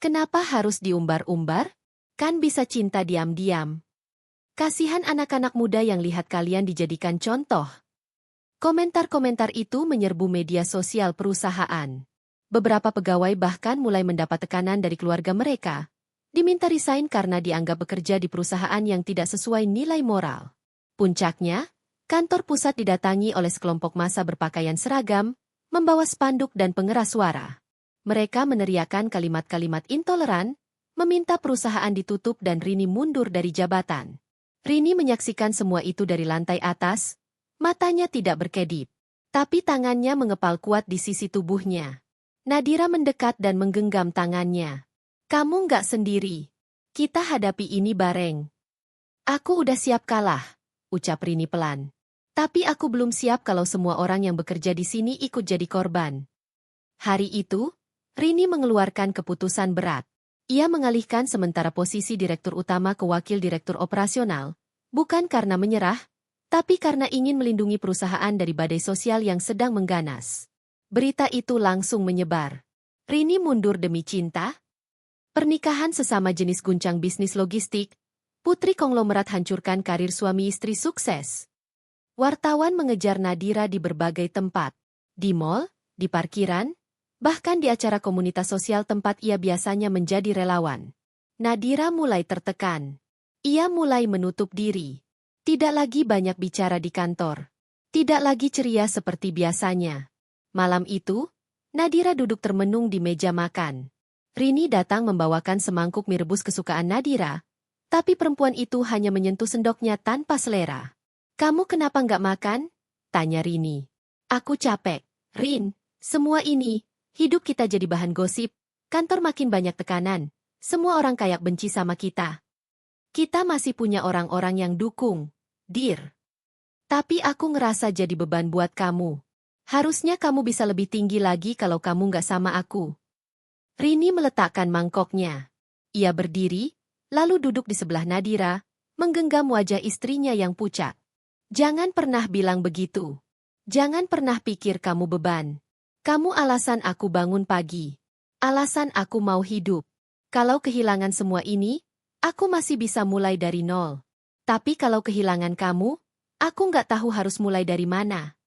Kenapa harus diumbar-umbar? Kan bisa cinta diam-diam. Kasihan anak-anak muda yang lihat kalian dijadikan contoh. Komentar-komentar itu menyerbu media sosial perusahaan. Beberapa pegawai bahkan mulai mendapat tekanan dari keluarga mereka. Diminta resign karena dianggap bekerja di perusahaan yang tidak sesuai nilai moral. Puncaknya, kantor pusat didatangi oleh sekelompok massa berpakaian seragam, membawa spanduk dan pengeras suara. Mereka meneriakkan kalimat-kalimat intoleran, meminta perusahaan ditutup dan Rini mundur dari jabatan. Rini menyaksikan semua itu dari lantai atas, matanya tidak berkedip. Tapi tangannya mengepal kuat di sisi tubuhnya. Nadira mendekat dan menggenggam tangannya. Kamu nggak sendiri. Kita hadapi ini bareng. Aku udah siap kalah, ucap Rini pelan. Tapi aku belum siap kalau semua orang yang bekerja di sini ikut jadi korban. Hari itu, Rini mengeluarkan keputusan berat. Ia mengalihkan sementara posisi direktur utama ke wakil direktur operasional, bukan karena menyerah, tapi karena ingin melindungi perusahaan dari badai sosial yang sedang mengganas. Berita itu langsung menyebar. Rini mundur demi cinta? Pernikahan sesama jenis guncang bisnis logistik, putri konglomerat hancurkan karir suami istri sukses. Wartawan mengejar Nadira di berbagai tempat. Di mal, di parkiran, bahkan di acara komunitas sosial tempat ia biasanya menjadi relawan. Nadira mulai tertekan. Ia mulai menutup diri. Tidak lagi banyak bicara di kantor. Tidak lagi ceria seperti biasanya. Malam itu, Nadira duduk termenung di meja makan. Rini datang membawakan semangkuk mie rebus kesukaan Nadira, tapi perempuan itu hanya menyentuh sendoknya tanpa selera. Kamu kenapa nggak makan? Tanya Rini. Aku capek. Rin, semua ini, hidup kita jadi bahan gosip, kantor makin banyak tekanan, semua orang kayak benci sama kita. Kita masih punya orang-orang yang dukung, Dir. Tapi aku ngerasa jadi beban buat kamu. Harusnya kamu bisa lebih tinggi lagi kalau kamu nggak sama aku. Rini meletakkan mangkoknya. Ia berdiri, lalu duduk di sebelah Nadira, menggenggam wajah istrinya yang pucat. Jangan pernah bilang begitu. Jangan pernah pikir kamu beban. Kamu alasan aku bangun pagi. Alasan aku mau hidup. Kalau kehilangan semua ini, aku masih bisa mulai dari nol. Tapi kalau kehilangan kamu, aku nggak tahu harus mulai dari mana.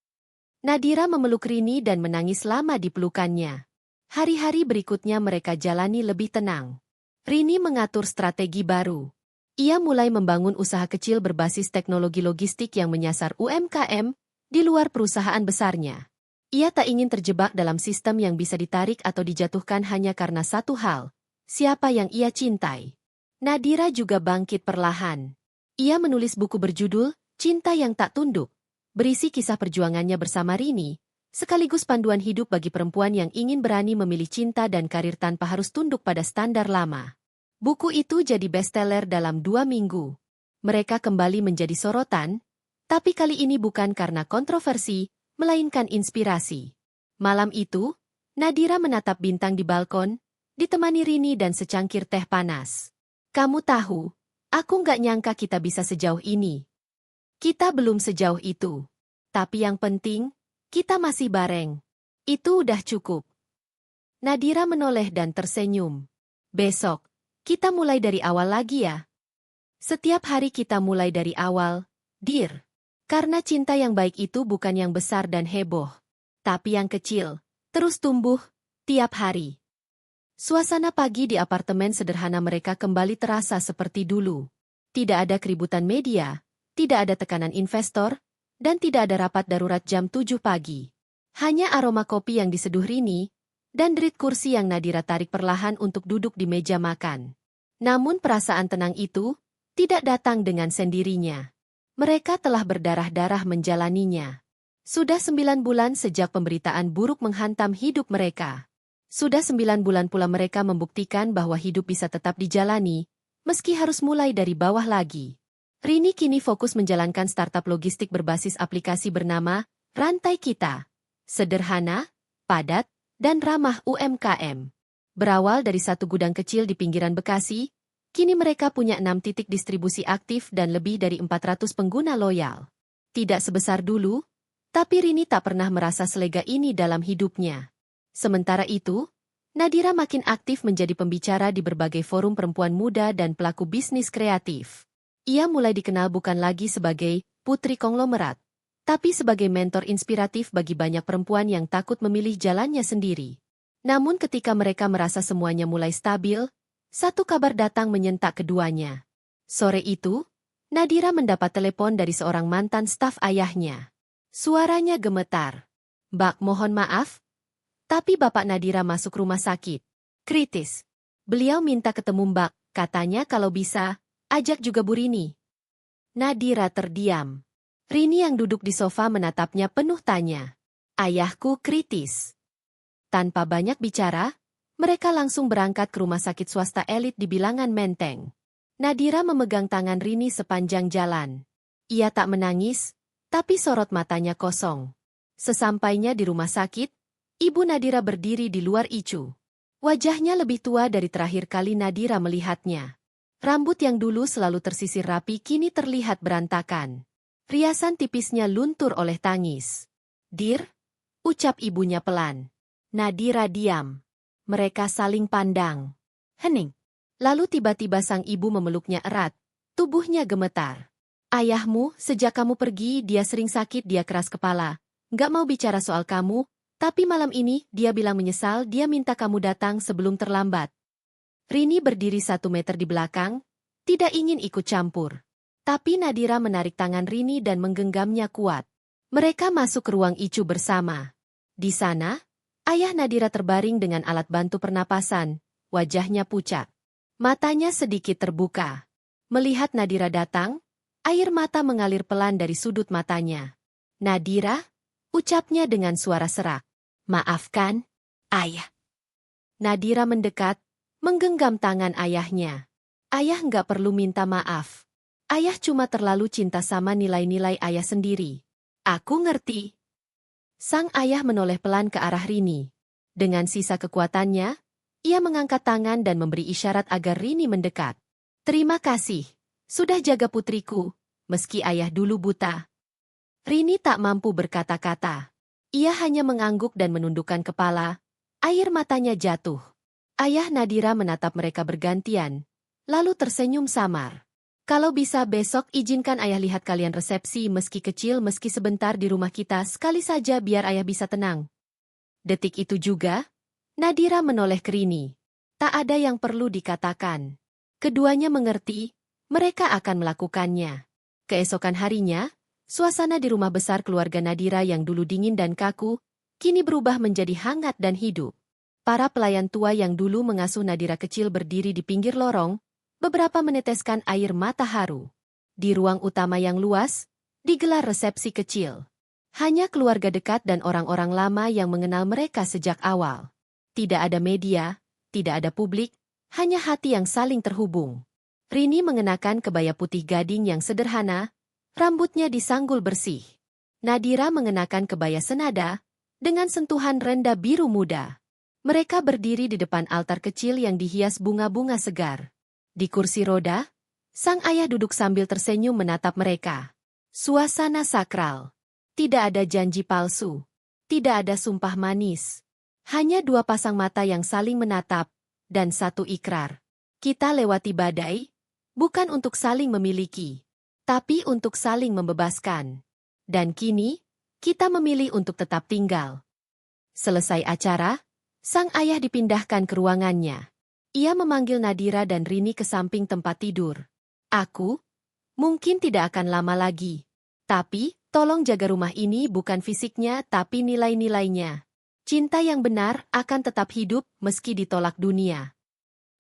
Nadira memeluk Rini dan menangis lama di pelukannya. Hari-hari berikutnya mereka jalani lebih tenang. Rini mengatur strategi baru. Ia mulai membangun usaha kecil berbasis teknologi logistik yang menyasar UMKM di luar perusahaan besarnya. Ia tak ingin terjebak dalam sistem yang bisa ditarik atau dijatuhkan hanya karena satu hal, siapa yang ia cintai. Nadira juga bangkit perlahan. Ia menulis buku berjudul Cinta yang Tak Tunduk, berisi kisah perjuangannya bersama Rini, sekaligus panduan hidup bagi perempuan yang ingin berani memilih cinta dan karir tanpa harus tunduk pada standar lama. Buku itu jadi bestseller dalam 2 minggu. Mereka kembali menjadi sorotan, tapi kali ini bukan karena kontroversi, melainkan inspirasi. Malam itu, Nadira menatap bintang di balkon, ditemani Rini dan secangkir teh panas. Kamu tahu, aku nggak nyangka kita bisa sejauh ini. Kita belum sejauh itu. Tapi yang penting, kita masih bareng. Itu udah cukup. Nadira menoleh dan tersenyum. Besok, kita mulai dari awal lagi ya. Setiap hari kita mulai dari awal, Dir. Karena cinta yang baik itu bukan yang besar dan heboh, tapi yang kecil, terus tumbuh, tiap hari. Suasana pagi di apartemen sederhana mereka kembali terasa seperti dulu. Tidak ada keributan media, tidak ada tekanan investor, dan tidak ada rapat darurat jam 7 pagi. Hanya aroma kopi yang diseduh Rini, dan derit kursi yang Nadira tarik perlahan untuk duduk di meja makan. Namun perasaan tenang itu tidak datang dengan sendirinya. Mereka telah berdarah-darah menjalaninya. Sudah 9 bulan sejak pemberitaan buruk menghantam hidup mereka. Sudah 9 bulan pula mereka membuktikan bahwa hidup bisa tetap dijalani, meski harus mulai dari bawah lagi. Rini kini fokus menjalankan startup logistik berbasis aplikasi bernama Rantai Kita. Sederhana, padat, dan ramah UMKM. Berawal dari satu gudang kecil di pinggiran Bekasi, kini mereka punya 6 titik distribusi aktif dan lebih dari 400 pengguna loyal. Tidak sebesar dulu, tapi Rini tak pernah merasa selega ini dalam hidupnya. Sementara itu, Nadira makin aktif menjadi pembicara di berbagai forum perempuan muda dan pelaku bisnis kreatif. Ia mulai dikenal bukan lagi sebagai putri konglomerat, tapi sebagai mentor inspiratif bagi banyak perempuan yang takut memilih jalannya sendiri. Namun ketika mereka merasa semuanya mulai stabil, satu kabar datang menyentak keduanya. Sore itu, Nadira mendapat telepon dari seorang mantan staf ayahnya. Suaranya gemetar. "Mbak, mohon maaf, tapi Bapak Nadira masuk rumah sakit. Kritis. Beliau minta ketemu Mbak, katanya kalau bisa, ajak juga Bu Rini." Nadira terdiam. Rini yang duduk di sofa menatapnya penuh tanya. "Ayahku kritis." Tanpa banyak bicara, mereka langsung berangkat ke rumah sakit swasta elit di bilangan Menteng. Nadira memegang tangan Rini sepanjang jalan. Ia tak menangis, tapi sorot matanya kosong. Sesampainya di rumah sakit, Ibu Nadira berdiri di luar ICU. Wajahnya lebih tua dari terakhir kali Nadira melihatnya. Rambut yang dulu selalu tersisir rapi kini terlihat berantakan. Riasan tipisnya luntur oleh tangis. "Dir," ucap ibunya pelan. Nadira diam. Mereka saling pandang. Hening. Lalu tiba-tiba sang ibu memeluknya erat. Tubuhnya gemetar. "Ayahmu, sejak kamu pergi dia sering sakit, dia keras kepala. Nggak mau bicara soal kamu, tapi malam ini dia bilang menyesal, dia minta kamu datang sebelum terlambat." Rini berdiri 1 meter di belakang, tidak ingin ikut campur. Tapi Nadira menarik tangan Rini dan menggenggamnya kuat. Mereka masuk ke ruang ICU bersama. Di sana, ayah Nadira terbaring dengan alat bantu pernapasan, wajahnya pucat. Matanya sedikit terbuka. Melihat Nadira datang, air mata mengalir pelan dari sudut matanya. "Nadira," ucapnya dengan suara serak. "Maafkan, Ayah." Nadira mendekat, menggenggam tangan ayahnya. "Ayah nggak perlu minta maaf. Ayah cuma terlalu cinta sama nilai-nilai ayah sendiri." "Aku ngerti." Sang ayah menoleh pelan ke arah Rini. Dengan sisa kekuatannya, ia mengangkat tangan dan memberi isyarat agar Rini mendekat. "Terima kasih, sudah jaga putriku, meski ayah dulu buta." Rini tak mampu berkata-kata. Ia hanya mengangguk dan menundukkan kepala, air matanya jatuh. Ayah Nadira menatap mereka bergantian, lalu tersenyum samar. "Kalau bisa besok izinkan ayah lihat kalian resepsi meski kecil meski sebentar di rumah kita sekali saja biar ayah bisa tenang." Detik itu juga, Nadira menoleh ke Rini. Tak ada yang perlu dikatakan. Keduanya mengerti, mereka akan melakukannya. Keesokan harinya, suasana di rumah besar keluarga Nadira yang dulu dingin dan kaku, kini berubah menjadi hangat dan hidup. Para pelayan tua yang dulu mengasuh Nadira kecil berdiri di pinggir lorong, beberapa meneteskan air mata haru. Di ruang utama yang luas, digelar resepsi kecil. Hanya keluarga dekat dan orang-orang lama yang mengenal mereka sejak awal. Tidak ada media, tidak ada publik, hanya hati yang saling terhubung. Rini mengenakan kebaya putih gading yang sederhana, rambutnya disanggul bersih. Nadira mengenakan kebaya senada, dengan sentuhan rendah biru muda. Mereka berdiri di depan altar kecil yang dihias bunga-bunga segar. Di kursi roda, sang ayah duduk sambil tersenyum menatap mereka. Suasana sakral. Tidak ada janji palsu. Tidak ada sumpah manis. Hanya 2 pasang mata yang saling menatap, dan satu ikrar. Kita lewati badai, bukan untuk saling memiliki, tapi untuk saling membebaskan. Dan kini, kita memilih untuk tetap tinggal. Selesai acara, sang ayah dipindahkan ke ruangannya. Ia memanggil Nadira dan Rini ke samping tempat tidur. "Aku Mungkin tidak akan lama lagi. Tapi, tolong jaga rumah ini bukan fisiknya tapi nilai-nilainya. Cinta yang benar akan tetap hidup meski ditolak dunia.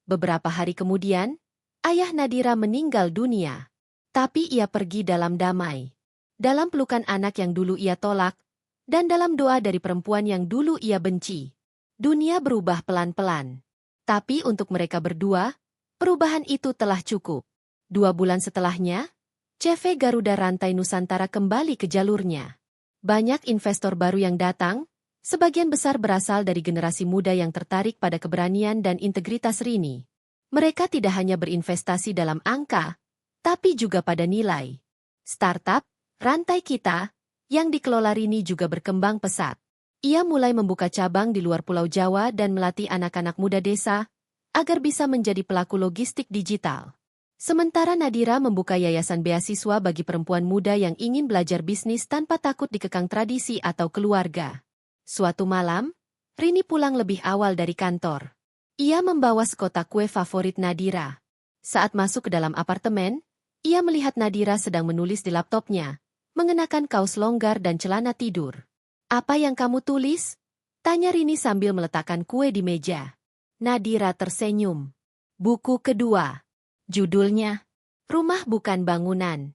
Beberapa hari kemudian, ayah Nadira meninggal dunia. Tapi ia pergi dalam damai. Dalam pelukan anak yang dulu ia tolak, dan dalam doa dari perempuan yang dulu ia benci. Dunia berubah pelan-pelan. Tapi untuk mereka berdua, perubahan itu telah cukup. 2 bulan setelahnya, CV Garuda Rantai Nusantara kembali ke jalurnya. Banyak investor baru yang datang, sebagian besar berasal dari generasi muda yang tertarik pada keberanian dan integritas Rini. Mereka tidak hanya berinvestasi dalam angka, tapi juga pada nilai. Startup, Rantai Kita, yang dikelola Rini juga berkembang pesat. Ia mulai membuka cabang di luar Pulau Jawa dan melatih anak-anak muda desa agar bisa menjadi pelaku logistik digital. Sementara Nadira membuka yayasan beasiswa bagi perempuan muda yang ingin belajar bisnis tanpa takut dikekang tradisi atau keluarga. Suatu malam, Rini pulang lebih awal dari kantor. Ia membawa sekotak kue favorit Nadira. Saat masuk ke dalam apartemen, ia melihat Nadira sedang menulis di laptopnya, mengenakan kaos longgar dan celana tidur. "Apa yang kamu tulis?" tanya Rini sambil meletakkan kue di meja. Nadira tersenyum. Buku kedua. Judulnya, Rumah Bukan Bangunan.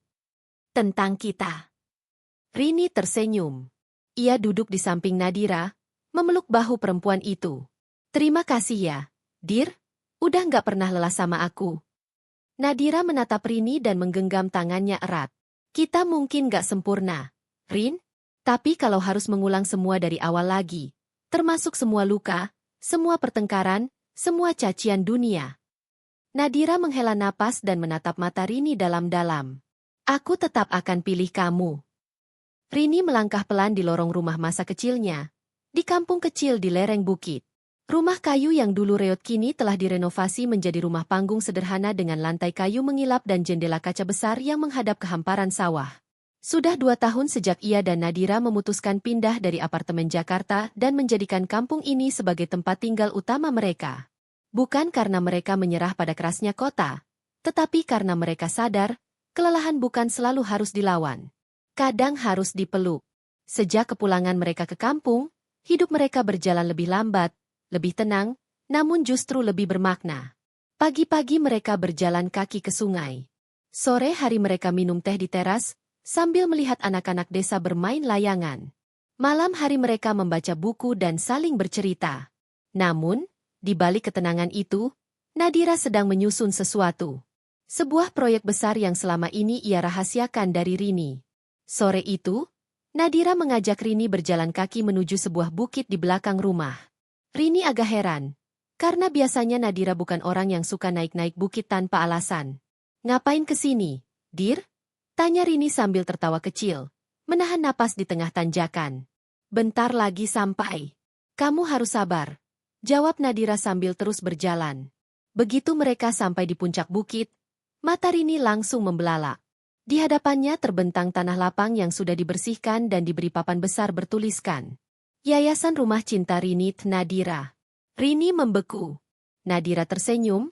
Tentang kita. Rini tersenyum. Ia duduk di samping Nadira, memeluk bahu perempuan itu. "Terima kasih ya, Dir. Udah nggak pernah lelah sama aku." Nadira menatap Rini dan menggenggam tangannya erat. "Kita mungkin nggak sempurna, Rin. Tapi kalau harus mengulang semua dari awal lagi, termasuk semua luka, semua pertengkaran, semua cacian dunia." Nadira menghela napas dan menatap mata Rini dalam-dalam. "Aku tetap akan pilih kamu." Rini melangkah pelan di lorong rumah masa kecilnya, di kampung kecil di lereng bukit. Rumah kayu yang dulu reot kini telah direnovasi menjadi rumah panggung sederhana dengan lantai kayu mengilap dan jendela kaca besar yang menghadap ke hamparan sawah. Sudah 2 tahun sejak ia dan Nadira memutuskan pindah dari apartemen Jakarta dan menjadikan kampung ini sebagai tempat tinggal utama mereka. Bukan karena mereka menyerah pada kerasnya kota, tetapi karena mereka sadar, kelelahan bukan selalu harus dilawan. Kadang harus dipeluk. Sejak kepulangan mereka ke kampung, hidup mereka berjalan lebih lambat, lebih tenang, namun justru lebih bermakna. Pagi-pagi mereka berjalan kaki ke sungai. Sore hari mereka minum teh di teras, sambil melihat anak-anak desa bermain layangan. Malam hari mereka membaca buku dan saling bercerita. Namun, di balik ketenangan itu, Nadira sedang menyusun sesuatu. Sebuah proyek besar yang selama ini ia rahasiakan dari Rini. Sore itu, Nadira mengajak Rini berjalan kaki menuju sebuah bukit di belakang rumah. Rini agak heran, karena biasanya Nadira bukan orang yang suka naik-naik bukit tanpa alasan. "Ngapain kesini, Dir?" tanya Rini sambil tertawa kecil, menahan napas di tengah tanjakan. "Bentar lagi sampai. Kamu harus sabar," jawab Nadira sambil terus berjalan. Begitu mereka sampai di puncak bukit, mata Rini langsung membelalak. Di hadapannya terbentang tanah lapang yang sudah dibersihkan dan diberi papan besar bertuliskan, "Yayasan Rumah Cinta Rini Nadira." Rini membeku. Nadira tersenyum,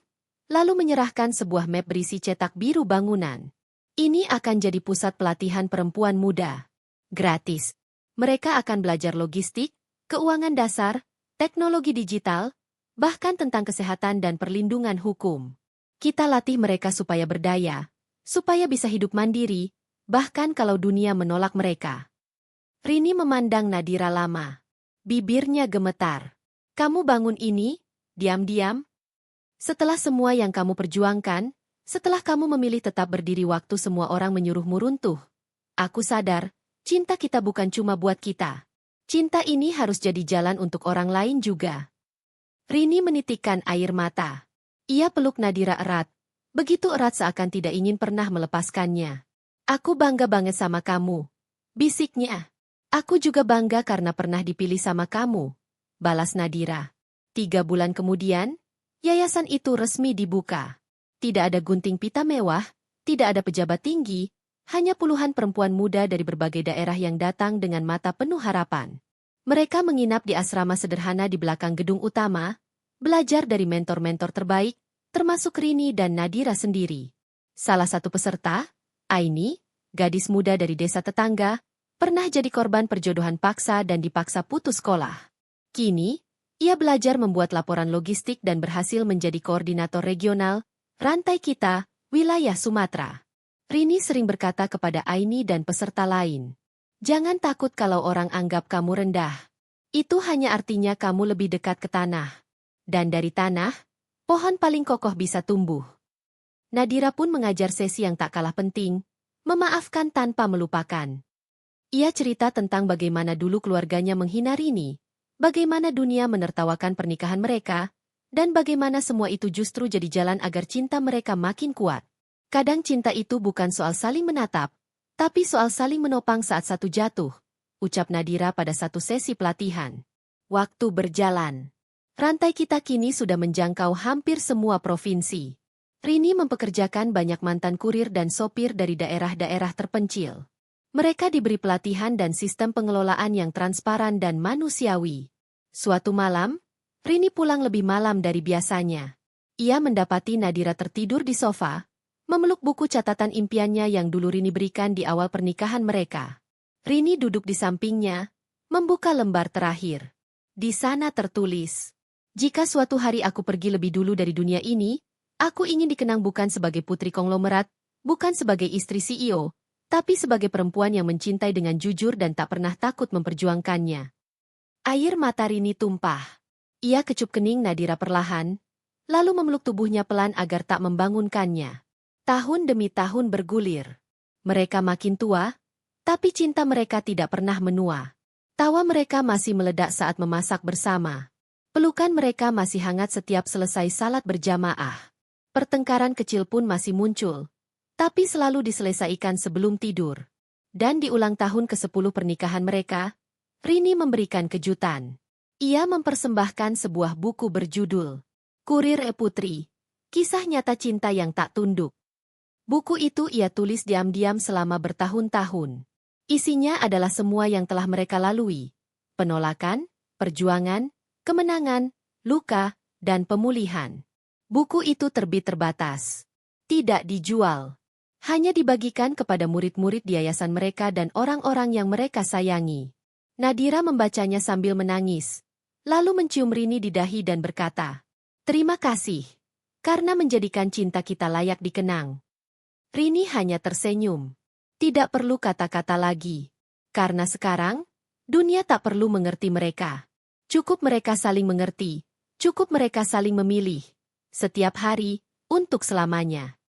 lalu menyerahkan sebuah map berisi cetak biru bangunan. "Ini akan jadi pusat pelatihan perempuan muda. Gratis. Mereka akan belajar logistik, keuangan dasar, teknologi digital, bahkan tentang kesehatan dan perlindungan hukum. Kita latih mereka supaya berdaya, supaya bisa hidup mandiri, bahkan kalau dunia menolak mereka." Rini memandang Nadira lama. Bibirnya gemetar. "Kamu bangun ini, diam-diam? Setelah semua yang kamu perjuangkan, setelah kamu memilih tetap berdiri waktu semua orang menyuruhmu runtuh. Aku sadar, cinta kita bukan cuma buat kita. Cinta ini harus jadi jalan untuk orang lain juga." Rini menitikkan air mata. Ia peluk Nadira erat, begitu erat seakan tidak ingin pernah melepaskannya. "Aku bangga banget sama kamu," bisiknya. "Aku juga bangga karena pernah dipilih sama kamu," balas Nadira. 3 bulan kemudian, yayasan itu resmi dibuka. Tidak ada gunting pita mewah, tidak ada pejabat tinggi, hanya puluhan perempuan muda dari berbagai daerah yang datang dengan mata penuh harapan. Mereka menginap di asrama sederhana di belakang gedung utama, belajar dari mentor-mentor terbaik, termasuk Rini dan Nadira sendiri. Salah satu peserta, Aini, gadis muda dari desa tetangga, pernah jadi korban perjodohan paksa dan dipaksa putus sekolah. Kini, ia belajar membuat laporan logistik dan berhasil menjadi koordinator regional, rantai kita, wilayah Sumatera. Rini sering berkata kepada Aini dan peserta lain, "Jangan takut kalau orang anggap kamu rendah. Itu hanya artinya kamu lebih dekat ke tanah. Dan dari tanah, pohon paling kokoh bisa tumbuh." Nadira pun mengajar sesi yang tak kalah penting, memaafkan tanpa melupakan. Ia cerita tentang bagaimana dulu keluarganya menghina Rini, bagaimana dunia menertawakan pernikahan mereka, dan bagaimana semua itu justru jadi jalan agar cinta mereka makin kuat. Kadang cinta itu bukan soal saling menatap, tapi soal saling menopang saat satu jatuh, ucap Nadira pada satu sesi pelatihan. Waktu berjalan. Rantai kita kini sudah menjangkau hampir semua provinsi. Rini mempekerjakan banyak mantan kurir dan sopir dari daerah-daerah terpencil. Mereka diberi pelatihan dan sistem pengelolaan yang transparan dan manusiawi. Suatu malam, Rini pulang lebih malam dari biasanya. Ia mendapati Nadira tertidur di sofa, memeluk buku catatan impiannya yang dulu Rini berikan di awal pernikahan mereka. Rini duduk di sampingnya, membuka lembar terakhir. Di sana tertulis, "Jika suatu hari aku pergi lebih dulu dari dunia ini, aku ingin dikenang bukan sebagai putri konglomerat, bukan sebagai istri CEO, tapi sebagai perempuan yang mencintai dengan jujur dan tak pernah takut memperjuangkannya." Air mata Rini tumpah. Ia kecup kening Nadira perlahan, lalu memeluk tubuhnya pelan agar tak membangunkannya. Tahun demi tahun bergulir. Mereka makin tua, tapi cinta mereka tidak pernah menua. Tawa mereka masih meledak saat memasak bersama. Pelukan mereka masih hangat setiap selesai salat berjamaah. Pertengkaran kecil pun masih muncul, tapi selalu diselesaikan sebelum tidur. Dan di ulang tahun ke-10 pernikahan mereka, Rini memberikan kejutan. Ia mempersembahkan sebuah buku berjudul Kurir Putri, Kisah Nyata Cinta yang Tak Tunduk. Buku itu ia tulis diam-diam selama bertahun-tahun. Isinya adalah semua yang telah mereka lalui. Penolakan, perjuangan, kemenangan, luka, dan pemulihan. Buku itu terbit terbatas. Tidak dijual. Hanya dibagikan kepada murid-murid di yayasan mereka dan orang-orang yang mereka sayangi. Nadira membacanya sambil menangis, lalu mencium Rini di dahi dan berkata, "Terima kasih, karena menjadikan cinta kita layak dikenang." Rini hanya tersenyum. Tidak perlu kata-kata lagi. Karena sekarang, dunia tak perlu mengerti mereka. Cukup mereka saling mengerti, cukup mereka saling memilih. Setiap hari, untuk selamanya.